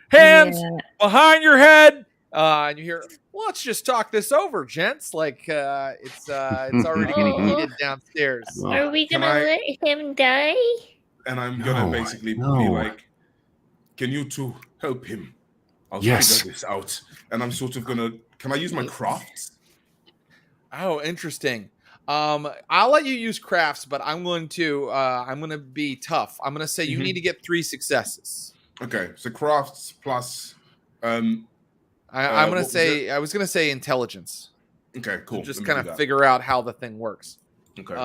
hands behind your head, and you hear, let's just talk this over, gents. Like it's already getting heated downstairs.
Are we gonna let him die?
And I'm gonna basically be like, can you two help him? I'll figure this out. And I'm sort of gonna, can I use my crafts?
Oh, interesting. I'll let you use crafts, but I'm going to be tough. I'm gonna say you need to get 3 successes.
Okay, so crafts plus
I was gonna say intelligence.
Okay, cool.
So just kind of figure out how the thing works.
Okay.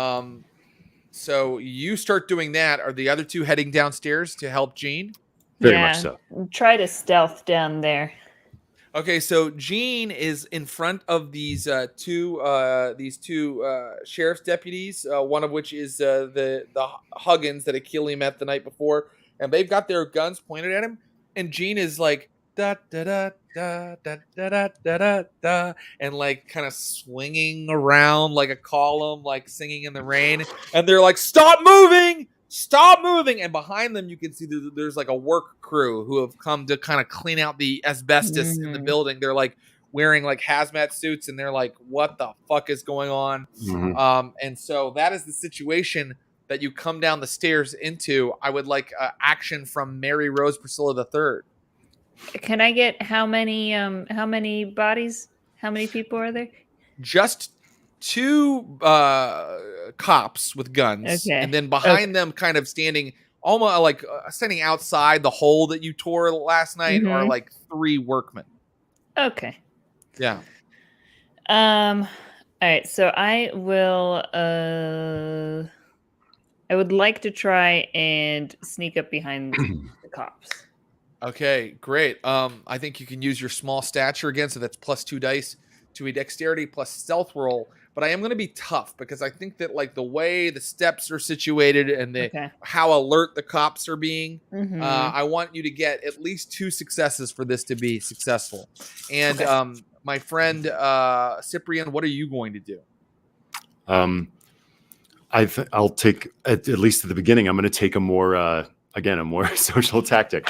So you start doing that. Are the other 2 heading downstairs to help Jean?
Very much so.
Try to stealth down there.
Okay, so Jean is in front of these two sheriff's deputies. One of which is the Huggins that Achille met the night before, and they've got their guns pointed at him. And Jean is like da da da da da da da da da, and like kind of swinging around like a column, like singing in the rain. And they're like, "Stop moving! Stop moving!" And behind them, you can see there's like a work crew who have come to kind of clean out the asbestos in the building. They're like wearing like hazmat suits, and they're like, "What the fuck is going on?" And so that is the situation that you come down the stairs into. I would like action from Mary Rose Priscilla III.
Can I get how many bodies? How many people are there?
Just 2 cops with guns, and then behind them, kind of standing almost like standing outside the hole that you tore last night, are like 3 workmen.
Okay.
Yeah.
All right. So I will. I would like to try and sneak up behind the cops.
Okay, great. I think you can use your small stature again, so that's plus 2 dice to a dexterity plus stealth roll. But I am going to be tough, because I think that like the way the steps are situated and how alert the cops are being, I want you to get at least 2 successes for this to be successful. And my friend Cyprian, what are you going to do?
I'll take at least at the beginning. I'm going to take a more social tactic.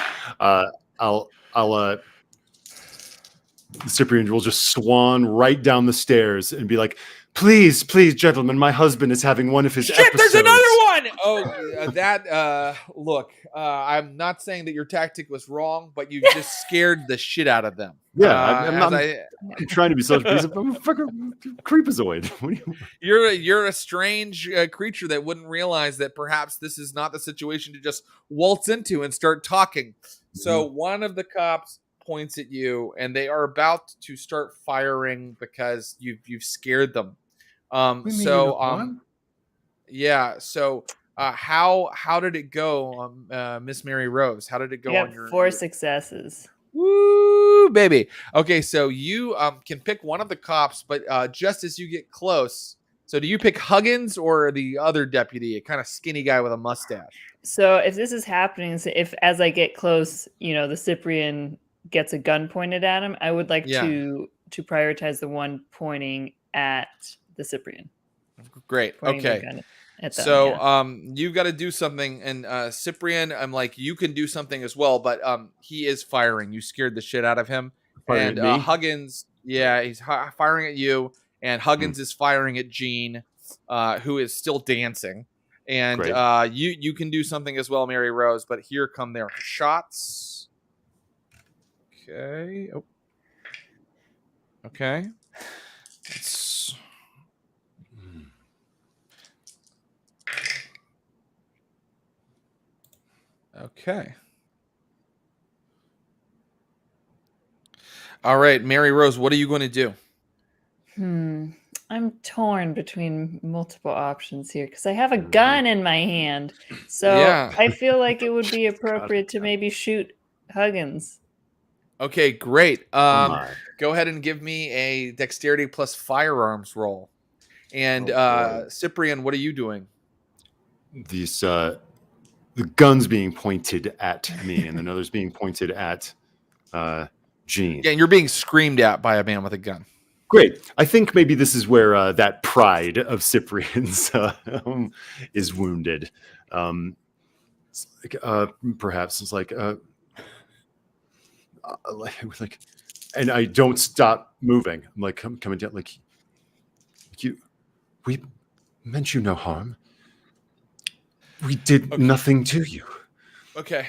Cyprian will just swan right down the stairs and be like, please, gentlemen, my husband is having one of his episodes.
There's another one! Oh, look, I'm not saying that your tactic was wrong, but you just scared the shit out of them.
Yeah, I'm trying to be social. I'm a fucking creepazoid.
You're a strange creature that wouldn't realize that perhaps this is not the situation to just waltz into and start talking. So one of the cops points at you, and they are about to start firing because you've scared them. So How did it go, Miss Mary Rose? How did it go on your
4 successes?
Woo, baby. Okay, so you can pick one of the cops, but just as you get close. So do you pick Huggins or the other deputy, a kind of skinny guy with a mustache?
So if this is happening, if as I get close, the Cyprian gets a gun pointed at him, I would like to prioritize the one pointing at the Cyprian.
Great. Okay. So you've got to do something, and Cyprian, I'm like, you can do something as well, but he is firing. You scared the shit out of him.
Firing
and
at me?
Huggins, he's firing at you, and Huggins is firing at Jean, who is still dancing. And you can do something as well, Mary Rose, but here come their shots. Okay. Oh. Okay. Okay. All right, Mary Rose, what are you going to do?
I'm torn between multiple options here because I have a gun in my hand. So I feel like it would be appropriate to maybe shoot Huggins.
Okay, great. Go ahead and give me a dexterity plus firearms roll. And Cyprian, what are you doing?
These the guns being pointed at me, and another's being pointed at Jean.
Yeah, and you're being screamed at by a man with a gun.
Great. I think maybe this is where that pride of Cyprian's is wounded. Perhaps it's like, and I don't stop moving. I'm like coming down, like we meant you no harm. We did nothing to you.
Okay.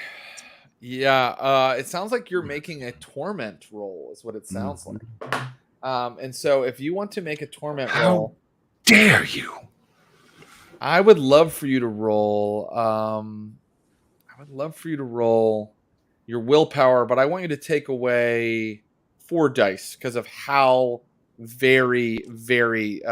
Yeah. It sounds like you're making a torment roll, is what it sounds like. And so if you want to make a torment roll,
dare you?
I would love for you to roll. Your willpower, but I want you to take away 4 dice because of how very, very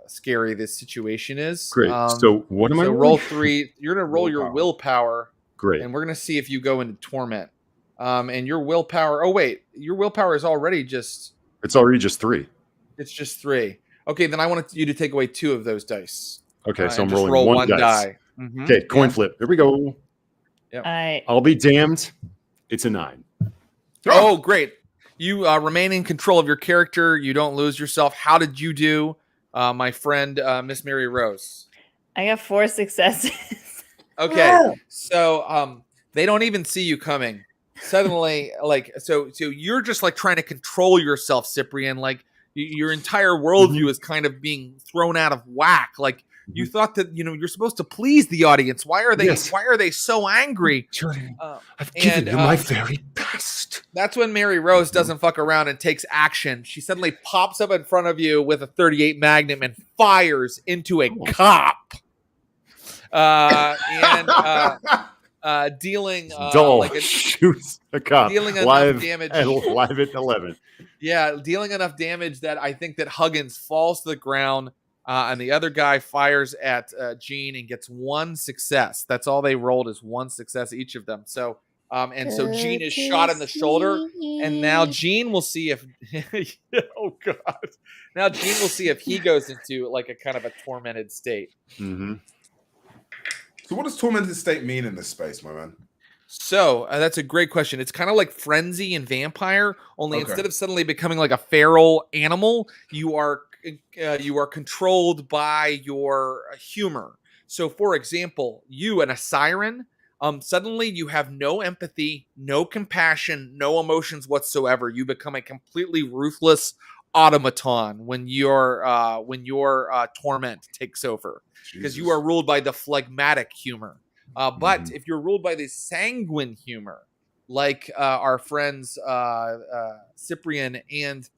scary this situation is.
Great. So what am I rolling?
Roll 3. You're going to roll your willpower.
Great.
And we're going to see if you go into torment. And your willpower. Oh, wait. Your willpower is already just.
It's already just 3.
It's just 3. Okay, then I want you to take away 2 of those dice.
Okay, so I'm rolling one die. Mm-hmm. Okay, coin flip. Here we go.
Yep.
I'll be damned. It's a 9.
Oh, great. You remain in control of your character. You don't lose yourself. How did you do, my friend, Miss Mary Rose?
I got 4 successes.
Okay, so they don't even see you coming. Suddenly, so you're just like trying to control yourself, Cyprian. Like your entire worldview is kind of being thrown out of whack. Like you thought that you're supposed to please the audience. Why are they? Yes. Why are they so angry?
I've given you my very best.
That's when Mary Rose doesn't fuck around and takes action. She suddenly pops up in front of you with a .38 Magnum and fires into a cop. Dealing
shoots a cop
dealing enough damage
live at 11.
Yeah, dealing enough damage that I think that Huggins falls to the ground, and the other guy fires at Jean and gets 1 success. That's all they rolled, is 1 success each of them. So so Jean is shot in the shoulder, and now Jean will see if oh god, now Jean will see if he goes into like a kind of a tormented state.
Mm-hmm.
So what does tormented state mean in this space, my man?
So that's a great question. It's kind of like frenzy and vampire, only instead of suddenly becoming like a feral animal, you are controlled by your humor. So, for example, you and a siren, suddenly you have no empathy, no compassion, no emotions whatsoever. You become a completely ruthless automaton when your torment takes over, because you are ruled by the phlegmatic humor. But if you're ruled by the sanguine humor, like our friends Cyprian and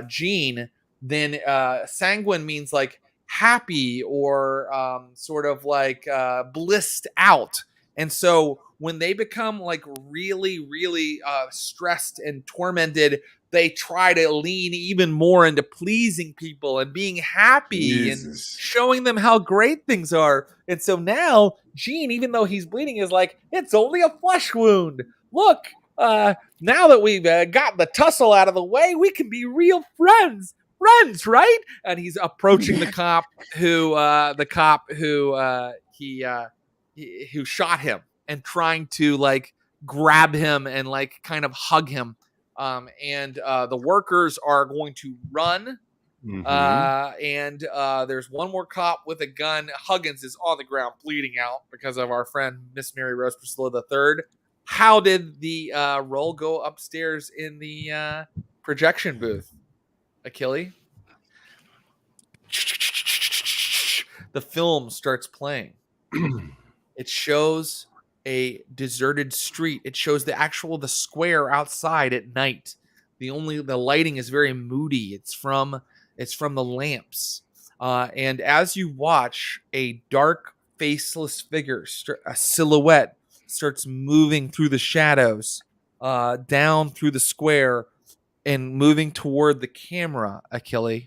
Jean, then sanguine means like happy or sort of like blissed out. And so when they become like really, really stressed and tormented, they try to lean even more into pleasing people and being happy and showing them how great things are. And so now Gene, even though he's bleeding, is like, it's only a flesh wound. Look, now that we've got the tussle out of the way, we can be real friends, right? And he's approaching the cop who who shot him and trying to like grab him and like kind of hug him. And the workers are going to run. And there's one more cop with a gun. Huggins is on the ground bleeding out because of our friend Miss Mary Rose Priscilla III. How did the roll go upstairs in the projection booth, Achille? The film starts playing. It shows a deserted street. It shows the square outside at night. The lighting is very moody. It's from the lamps. And as you watch, a dark, faceless figure, a silhouette, starts moving through the shadows, down through the square, and moving toward the camera, Achille.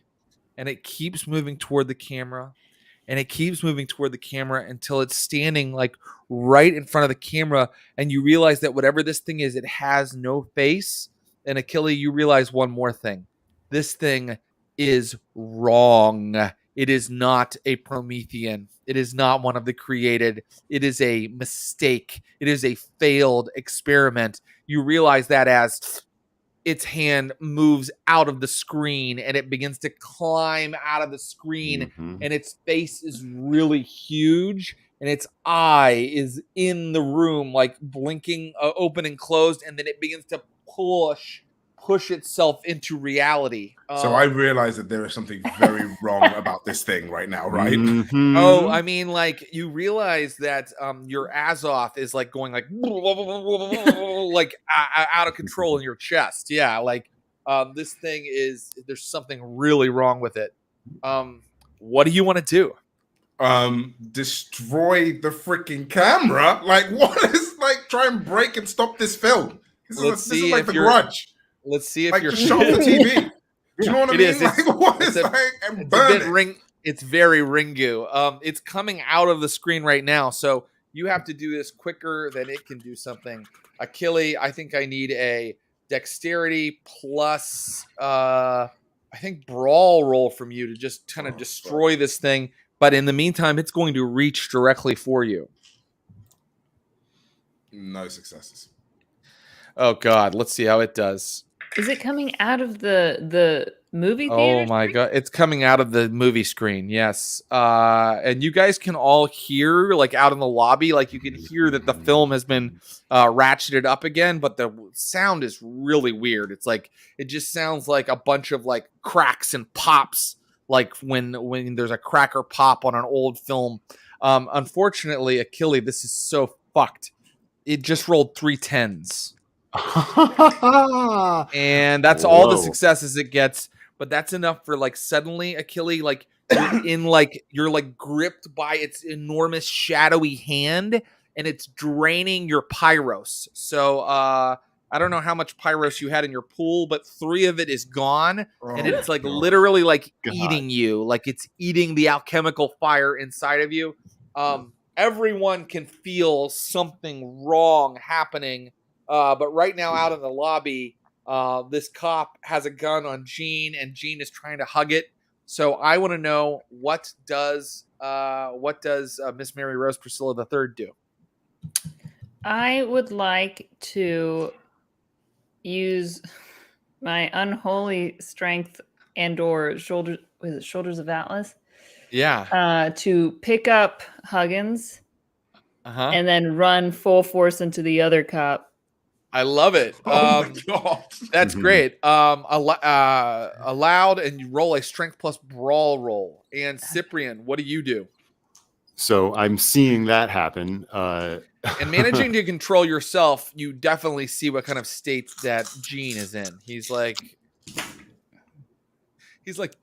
And it keeps moving toward the camera. And it keeps moving toward the camera until it's standing like right in front of the camera. And you realize that whatever this thing is, it has no face. And Achille, you realize one more thing. This thing is wrong. It is not a Promethean. It is not one of the created. It is a mistake. It is a failed experiment. You realize that as its hand moves out of the screen and it begins to climb out of the screen, and its face is really huge and its eye is in the room, like blinking open and closed, and then it begins to push itself into reality.
So I realize that there is something very wrong about this thing right now, right?
Oh, I mean, like you realize that your Azoth is like going like like out of control in your chest. Yeah, like this thing there's something really wrong with it. What do you want to do?
Destroy the freaking camera? Like what is like try and break and stop this film? This is like The Grudge.
Let's see if
like
you're
shot the TV. Do you know what I mean?
Is.
Like, what is like, and burn it.
It's very Ringu. It's coming out of the screen right now, so you have to do this quicker than it can do something. Achille, I think I need a dexterity plus I think brawl roll from you to just kind of destroy this thing. But in the meantime, it's going to reach directly for you.
No successes.
Oh God, let's see how it does.
Is it coming out of the movie theater?
Oh my God, it's coming out of the movie screen. Yes, and you guys can all hear, like out in the lobby, like you can hear that the film has been ratcheted up again, but the sound is really weird. It's like it just sounds like a bunch of like cracks and pops, like when there's a crack or pop on an old film. Unfortunately, Achille, this is so fucked. It just rolled 3 10s. And that's all the successes it gets, but that's enough for like suddenly Achille, like you're like gripped by its enormous shadowy hand, and it's draining your pyros. So I don't know how much pyros you had in your pool, but 3 of it is gone, and it's like literally like eating you, like it's eating the alchemical fire inside of you. Everyone can feel something wrong happening. But right now out in the lobby, this cop has a gun on Gene, and Gene is trying to hug it. So I want to know, what does Miss Mary Rose Priscilla III do?
I would like to use my unholy strength and/or shoulders of Atlas.
Yeah.
To pick up Huggins, and then run full force into the other cop.
I love it.
Oh my God.
That's great. Allowed, and you roll a strength plus brawl roll. And Cyprian, what do you do?
So I'm seeing that happen.
And managing to control yourself, you definitely see what kind of state that Gene is in. He's like,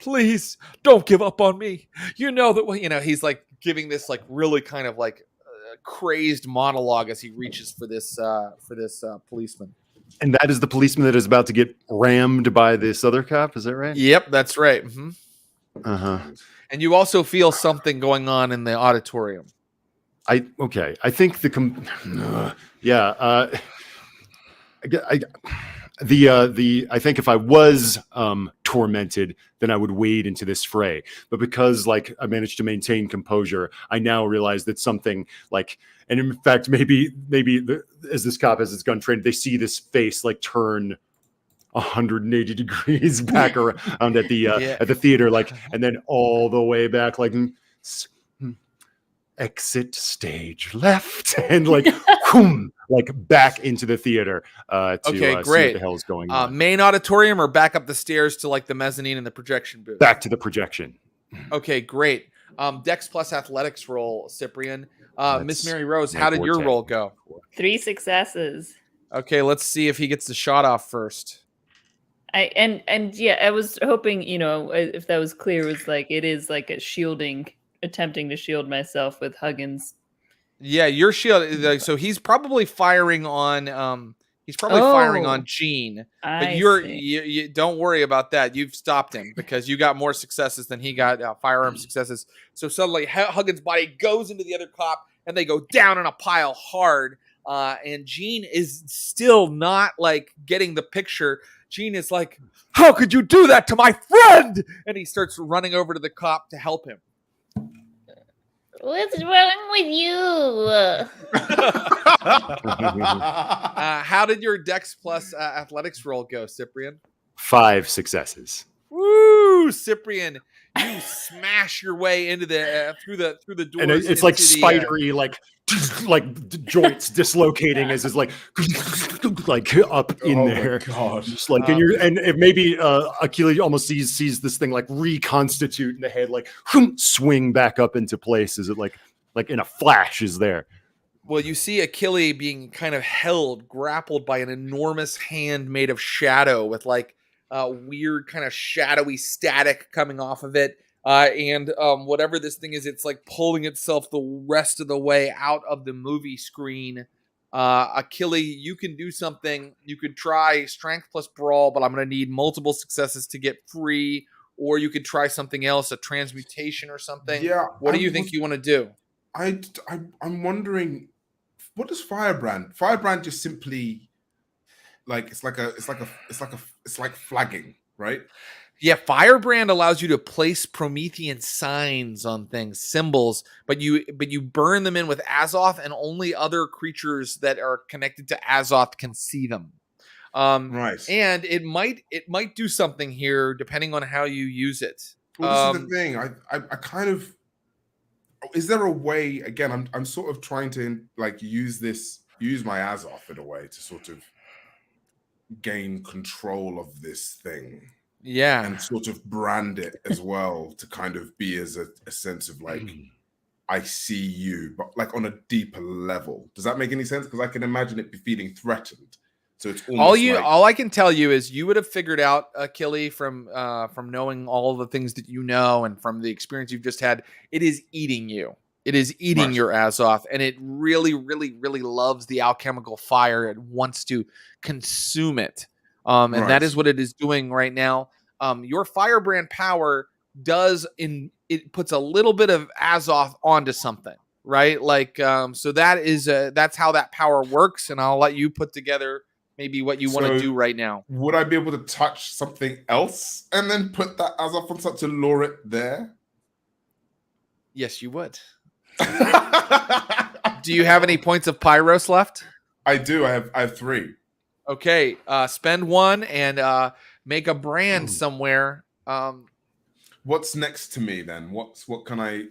please don't give up on me. You know that, he's like giving this like really kind of like crazed monologue as he reaches for this policeman.
And that is the policeman that is about to get rammed by this other cop. Is that right?
Yep, that's right. Mm-hmm.
Uh-huh.
And you also feel something going on in the auditorium.
I think I think if I was tormented, then I would wade into this fray. But because like I managed to maintain composure, I now realize that something like, and in fact, maybe as this cop has his gun trained, they see this face like turn 180 degrees back around at the theater, like, and then all the way back, like exit stage left, and like boom, like back into the theater to see what the hell is going on.
Main auditorium or back up the stairs to like the mezzanine and the projection booth?
Back to the projection.
Okay, great. Dex plus athletics roll, Cyprian. Miss Mary Rose, how did your roll go?
3 successes.
Okay, let's see if he gets the shot off first.
I was hoping, if that was clear, it was like it is like a attempting to shield myself with Huggins.
Yeah, your shield. So he's probably firing on. Firing on Gene. But you don't worry about that. You've stopped him because you got more successes than he got firearm successes. So suddenly Huggins' body goes into the other cop, and they go down in a pile hard. And Gene is still not like getting the picture. Gene is like, "How could you do that to my friend?" And he starts running over to the cop to help him.
What's wrong with you?
How did your Dex plus athletics roll go, Cyprian?
5 successes.
Woo, Cyprian! You smash your way into the through the doors,
and it's like spidery, like joints dislocating as it's like up in there.
God.
Just like and maybe Achilles almost sees this thing like reconstitute in the head, like swing back up into place. Is it like in a flash is there?
Well, you see Achilles being kind of grappled by an enormous hand made of shadow with like weird kind of shadowy static coming off of it. And whatever this thing is, it's like pulling itself the rest of the way out of the movie screen. Achilles, you can do something. You could try strength plus brawl, but I'm going to need multiple successes to get free. Or you could try something else, a transmutation or something.
Yeah.
What do you think you want to do?
I'm wondering, what does Firebrand? Firebrand just simply like it's like flagging, right?
Yeah, Firebrand allows you to place Promethean signs on things, symbols, but you burn them in with Azoth, and only other creatures that are connected to Azoth can see them.
Right.
And it might do something here depending on how you use it.
Well, this is the thing. I kind of, is there a way? Again, I'm sort of trying to like use my Azoth in a way to sort of gain control of this thing.
Yeah.
And sort of brand it as well to kind of be as a sense of like, I see you, but like on a deeper level. Does that make any sense? Because I can imagine it be feeling threatened. So it's
all I can tell you is you would have figured out, Achilles, from knowing all the things that you know and from the experience you've just had. It is eating you. It is eating your Azoth, and it really, really, really loves the alchemical fire. It wants to consume it. And that is what it is doing right now. Your Firebrand power it puts a little bit of Azoth onto something, right? Like, so that's how that power works. And I'll let you put together maybe what you want to do right now.
Would I be able to touch something else and then put that Azoth on something to lure it there?
Yes, you would. Do you have any points of Pyros left?
I do. I have 3.
Okay, spend 1 and make a brand somewhere.
What's next to me then? What can I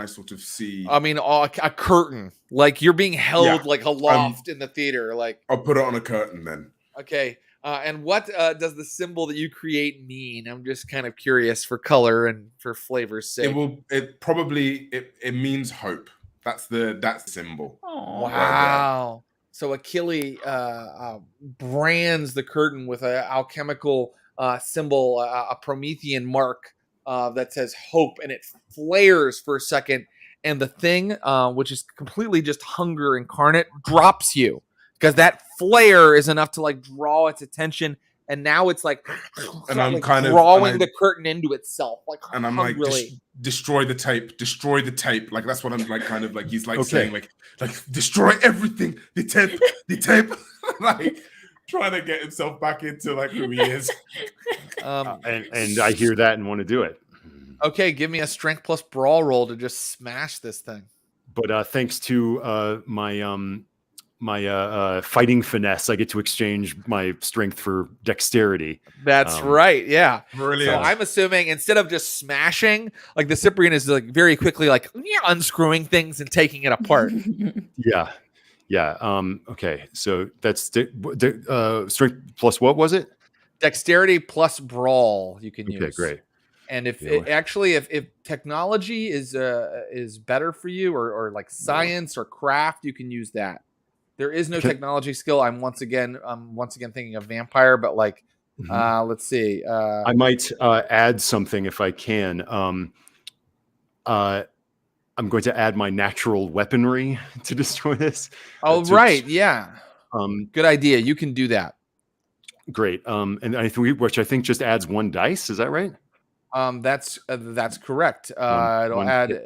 sort of see?
I mean, a curtain. Like you're being held like aloft in the theater. Like
I'll put it on a curtain then.
Okay. And what does the symbol that you create mean? I'm just kind of curious for color and for flavor's sake.
It means hope. That's the symbol.
Oh, wow. Right. So Achilles brands the curtain with an alchemical symbol, a Promethean mark that says hope, and it flares for a second, and the thing, which is completely just hunger incarnate, drops you because that flare is enough to like draw its attention, and now it's like,
and I'm
like
kind of
drawing the curtain into itself, like,
and I'm like, destroy the tape, destroy the tape. Like that's what I'm like, kind of like he's like saying, like destroy everything, the tape, like trying to get himself back into like who he is.
And I hear that and want to do it.
Okay, give me a strength plus brawl roll to just smash this thing.
But thanks to my fighting finesse, I get to exchange my strength for dexterity.
That's right. Yeah.
Brilliant.
So I'm assuming instead of just smashing, like the Cyprian is like very quickly like unscrewing things and taking it apart.
Yeah. Okay. So that's strength plus what was it?
Dexterity plus brawl you can use.
Okay, great.
And if if technology is better for you, or like science or craft, you can use that. There is no technology skill. I'm once again thinking of vampire, but like let's see.
I might add something if I can. I'm going to add my natural weaponry to destroy this.
Oh, right. Yeah. Good idea. You can do that.
Great. And which I think just adds 1 dice. Is that right?
That's correct. It'll add,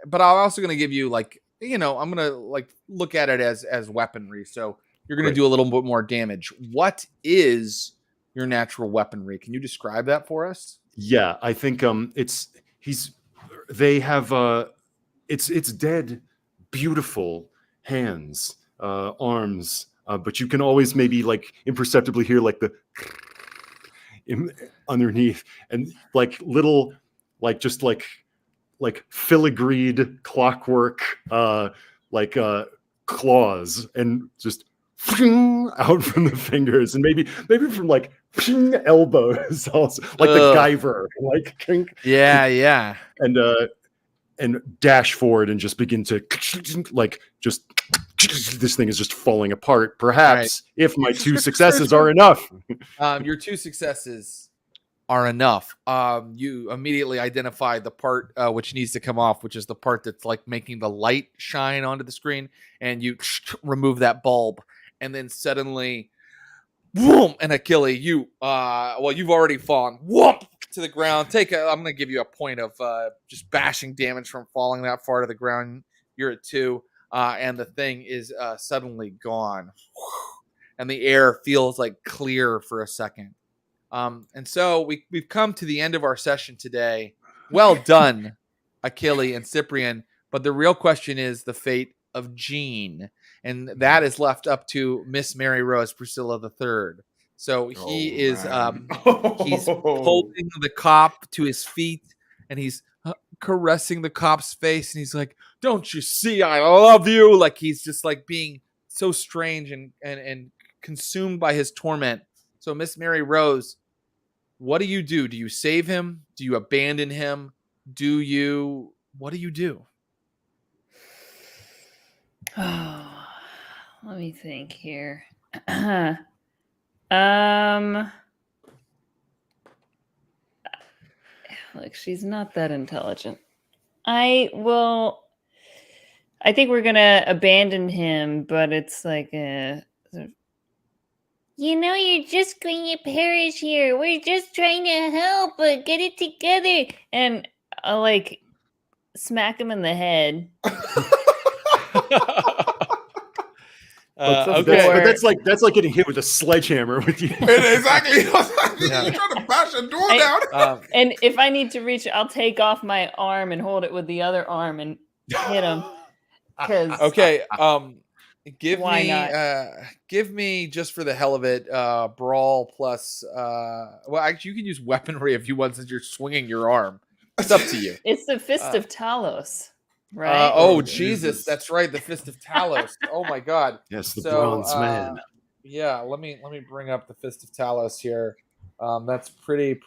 but I'm also going to give you like, I'm going to like look at it as weaponry. So you're going to do a little bit more damage. What is your natural weaponry? Can you describe that for us?
Yeah, I think it's dead, beautiful hands, arms, but you can always maybe like imperceptibly hear like the underneath, and like little, like just like filigreed clockwork, claws, and just out from the fingers, and maybe from like elbows, also like the Guyver, like
yeah,
and dash forward and just begin to like just this thing is just falling apart. Perhaps if my 2 successes are enough.
Your 2 successes are enough. You immediately identify the part which needs to come off, which is the part that's like making the light shine onto the screen, and you remove that bulb, and then suddenly, boom! And Achille, you've already fallen. Whoop! To the ground. I'm going to give you a point of just bashing damage from falling that far to the ground. You're at 2, and the thing is suddenly gone, and the air feels like clear for a second. And so we've come to the end of our session today. Well done, Achille and Cyprian. But the real question is the fate of Gene, and that is left up to Miss Mary Rose Priscilla III. So he's holding the cop to his feet, and he's caressing the cop's face, and he's like, "Don't you see I love you?" Like he's just like being so strange and consumed by his torment. So Miss Mary Rose, what do you do? Do you save him? Do you abandon him? What do you do?
Oh, let me think here. Look, she's not that intelligent. I think we're gonna abandon him, but it's like you're
just going to perish here. We're just trying to help, but get it together.
And I'll like smack him in the head.
Okay,
but that's like getting hit with a sledgehammer with you.
Exactly. You're trying to bash a door down.
And if I need to reach, I'll take off my arm and hold it with the other arm and hit him.
Okay. Give me just for the hell of it, brawl plus. Actually, you can use weaponry if you want, since you're swinging your arm. It's up to you.
It's the Fist of Talos. Right.
Jesus, that's right, the Fist of Talos. Oh my God.
Yes, the bronze man.
Yeah, let me bring up the Fist of Talos here. That's pretty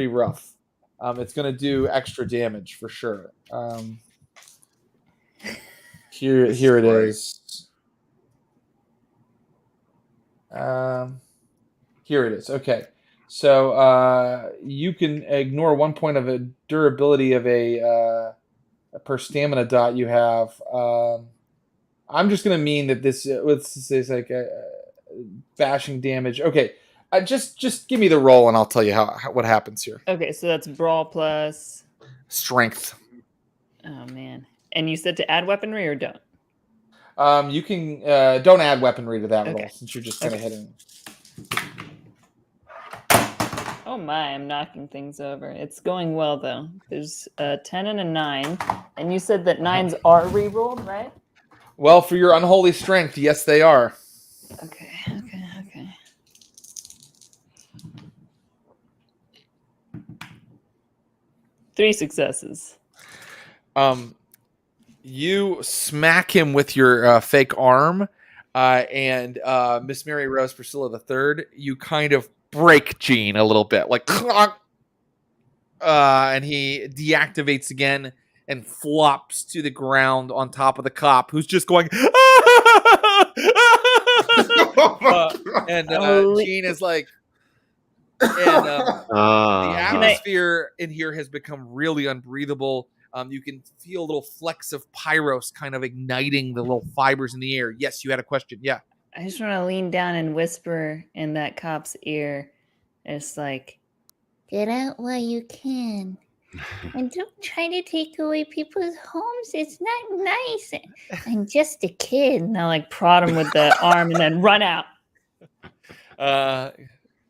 rough. It's gonna do extra damage for sure. Here it is. Here it is. Okay, so you can ignore 1 point of a durability of a per stamina dot you have. I'm just gonna mean that this is like bashing damage. Okay, just give me the roll and I'll tell you how what happens here.
Okay, so that's brawl plus
strength.
Oh man! And you said to add weaponry or don't?
You can don't add weaponry to that roll since you're just kind of hitting.
Oh my! I'm knocking things over. It's going well though. There's a 10 and a 9, and you said that 9s are re-rolled, right?
Well, for your unholy strength, yes, they are.
Okay. 3 successes.
You smack him with your fake arm, and Miss Mary Rose Priscilla III, you kind of break Gene a little bit, like, and he deactivates again and flops to the ground on top of the cop, who's just going, and Gene is like, and the atmosphere in here has become really unbreathable. You can feel little flecks of pyros kind of igniting the little fibers in the air. Yes, you had a question. Yeah.
I just want to lean down and whisper in that cop's ear. It's like,
get out while you can. And don't try to take away people's homes. It's not nice. I'm just a kid.
And I'll like prod him with the arm and then run out.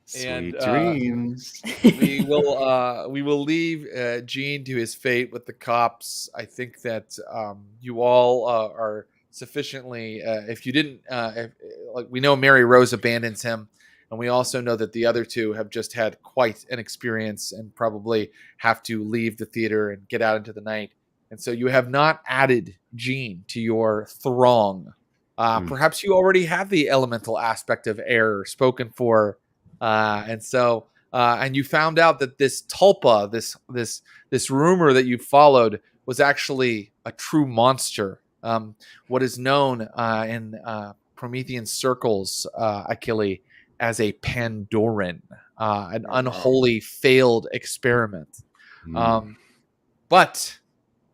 Sweet dreams.
We will leave Gene to his fate with the cops. I think that you all are sufficiently. If you didn't, like we know, Mary Rose abandons him, and we also know that the other two have just had quite an experience and probably have to leave the theater and get out into the night. And so you have not added Gene to your throng. Perhaps you already have the elemental aspect of air spoken for. And you found out that this tulpa, this rumor that you followed, was actually a true monster. What is known in Promethean circles, Achille, as a Pandoran, an unholy failed experiment. But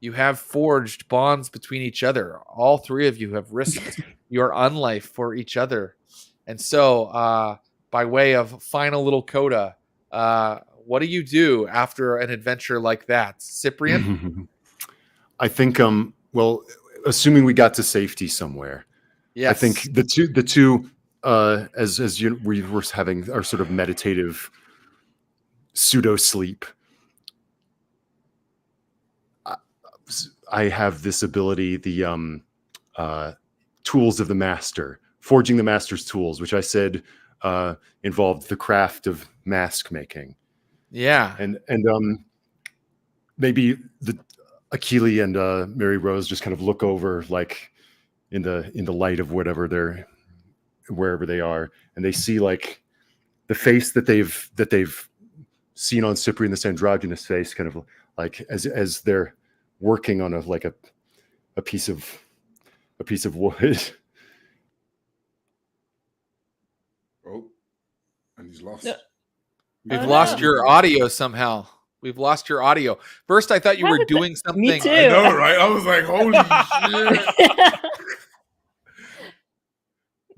you have forged bonds between each other. All three of you have risked your unlife for each other, and so. By way of final little coda, what do you do after an adventure like that, Cyprian?
I think, well, assuming we got to safety somewhere, I think the two, as we were having our sort of meditative pseudo sleep, I have this ability, the tools of the master, forging the master's tools, which I said. Involved the craft of mask making.
Yeah.
And maybe the Achille and Mary Rose just kind of look over like in the light of wherever they are, and they see like the face that they've seen on Cyprian, this androgynous face, kind of like as they're working on a piece of wood.
Oh, and he's lost.
We've lost your audio somehow. We've lost your audio. First, I thought you were doing something.
Me too.
I know, right? I was like, holy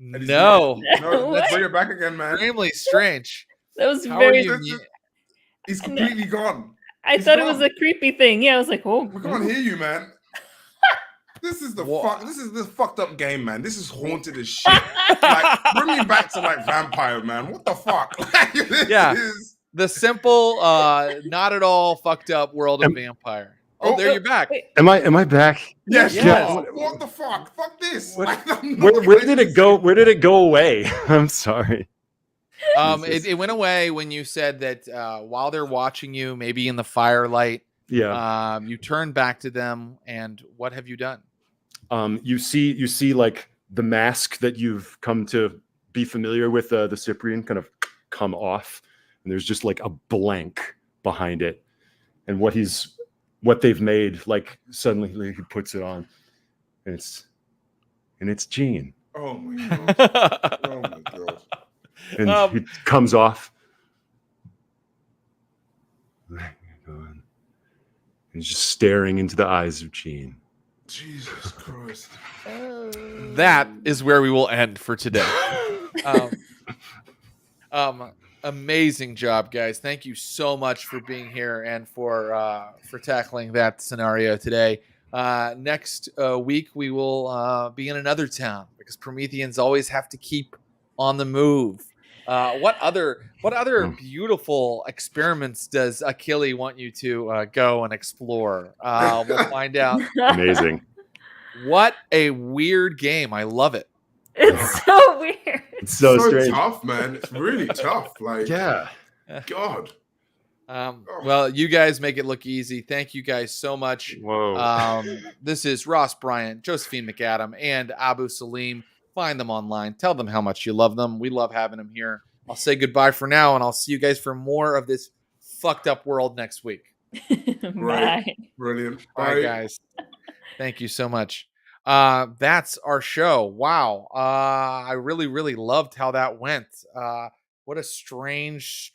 shit.
No,
let's bring it back again, man.
Extremely strange.
That was
He's completely gone.
I thought it was a creepy thing. Yeah, I was like, oh.
We can't hear you, man. This is this fucked up game, man. This is haunted as shit. Like, bring me back to like Vampire, man. What the fuck?
The simple, not at all fucked up world of Vampire. You're back.
Wait.
Am I back?
Yes. What the fuck? Fuck this.
Where did it go? Where did it go away? I'm sorry.
It went away when you said that while they're watching you, maybe in the firelight.
Yeah.
You turn back to them, and what have you done?
You see like the mask that you've come to be familiar with, the Cyprian, kind of come off, and there's just like a blank behind it, and what they've made, like suddenly he puts it on, and it's Gene.
Oh my god! Oh my god!
And it comes off. He's just staring into the eyes of Gene.
Jesus Christ.
That is where we will end for today. Amazing job, guys. Thank you so much for being here and for tackling that scenario today. Next week we will be in another town because Prometheans always have to keep on the move. What other beautiful experiments does Achille want you to go and explore? We'll find out.
Amazing.
What a weird game. I love it.
It's so weird.
It's so strange.
Tough, man. It's really tough. Like,
yeah.
God.
Well, you guys make it look easy. Thank you guys so much.
Whoa.
This is Ross Bryant, Josephine McAdam, and Abu Salim. Find them online. Tell them how much you love them. We love having them here. I'll say goodbye for now, and I'll see you guys for more of this fucked up world next week.
Right. Brilliant.
All right, guys. Thank you so much. That's our show. Wow. I really, really loved how that went. What a strange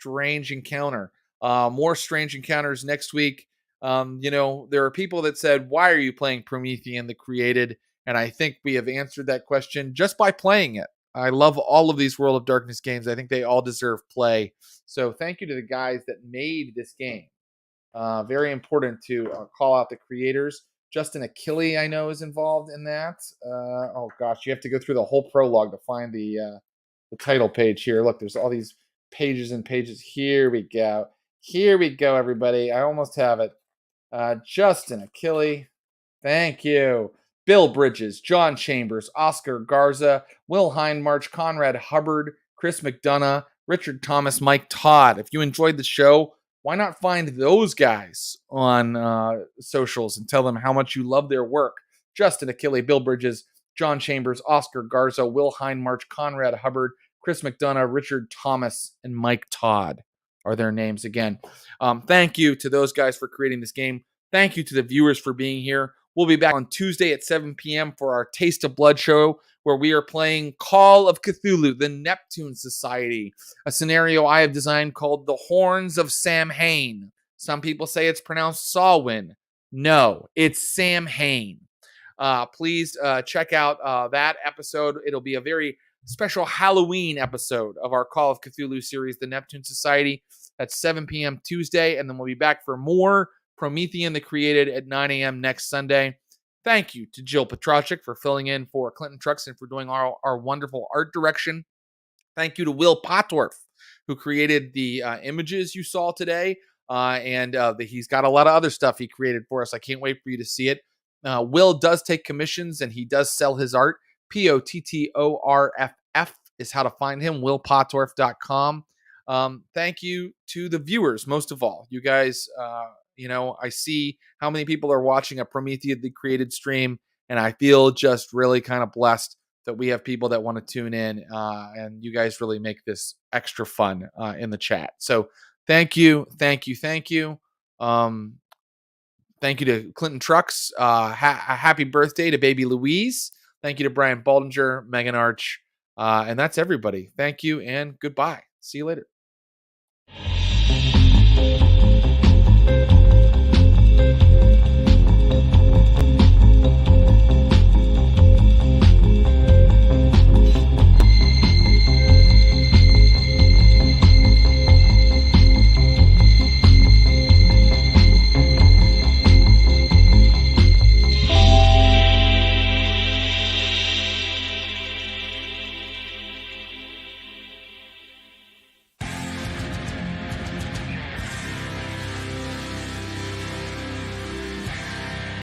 encounter. More strange encounters next week. There are people that said, why are you playing Promethean the Created? And I think we have answered that question just by playing it. I love all of these World of Darkness games. I think they all deserve play. So thank you to the guys that made this game. Very important to call out the creators. Justin Achille, I know, is involved in that. Oh gosh, you have to go through the whole prologue to find the title page here. Look, there's all these pages and pages. Here we go. Here we go, everybody. I almost have it. Justin Achille, thank you. Bill Bridges, John Chambers, Oscar Garza, Will Hindmarch, Conrad Hubbard, Chris McDonough, Richard Thomas, Mike Todd. If you enjoyed the show, why not find those guys on socials and tell them how much you love their work? Justin Achille, Bill Bridges, John Chambers, Oscar Garza, Will Hindmarch, Conrad Hubbard, Chris McDonough, Richard Thomas, and Mike Todd are their names again. Thank you to those guys for creating this game. Thank you to the viewers for being here. We'll be back on Tuesday at 7 p.m. for our Taste of Blood show, where we are playing Call of Cthulhu, the Neptune Society, a scenario I have designed called The Horns of Samhain. Some people say it's pronounced Samhain. No, it's Samhain. Please check out that episode. It'll be a very special Halloween episode of our Call of Cthulhu series, The Neptune Society. That's 7 p.m. Tuesday, and then we'll be back for more Promethean the Created at 9 a.m. next Sunday. Thank you to Jill Petrachik for filling in for Clinton Truxton for doing our wonderful art direction. Thank you to Will Pottorff, who created the images you saw today. He's got a lot of other stuff he created for us. I can't wait for you to see it. Will does take commissions, and he does sell his art. Pottorff is how to find him, willpottorff.com. Thank you to the viewers, most of all. You guys, I see how many people are watching a Promethean the Created stream, and I feel just really kind of blessed that we have people that want to tune in, and you guys really make this extra fun in the chat. So thank you. Thank you to Clinton Trucks. Happy birthday to baby Louise. Thank you to Brian Baldinger, Megan Arch, and that's everybody. Thank you and goodbye. See you later.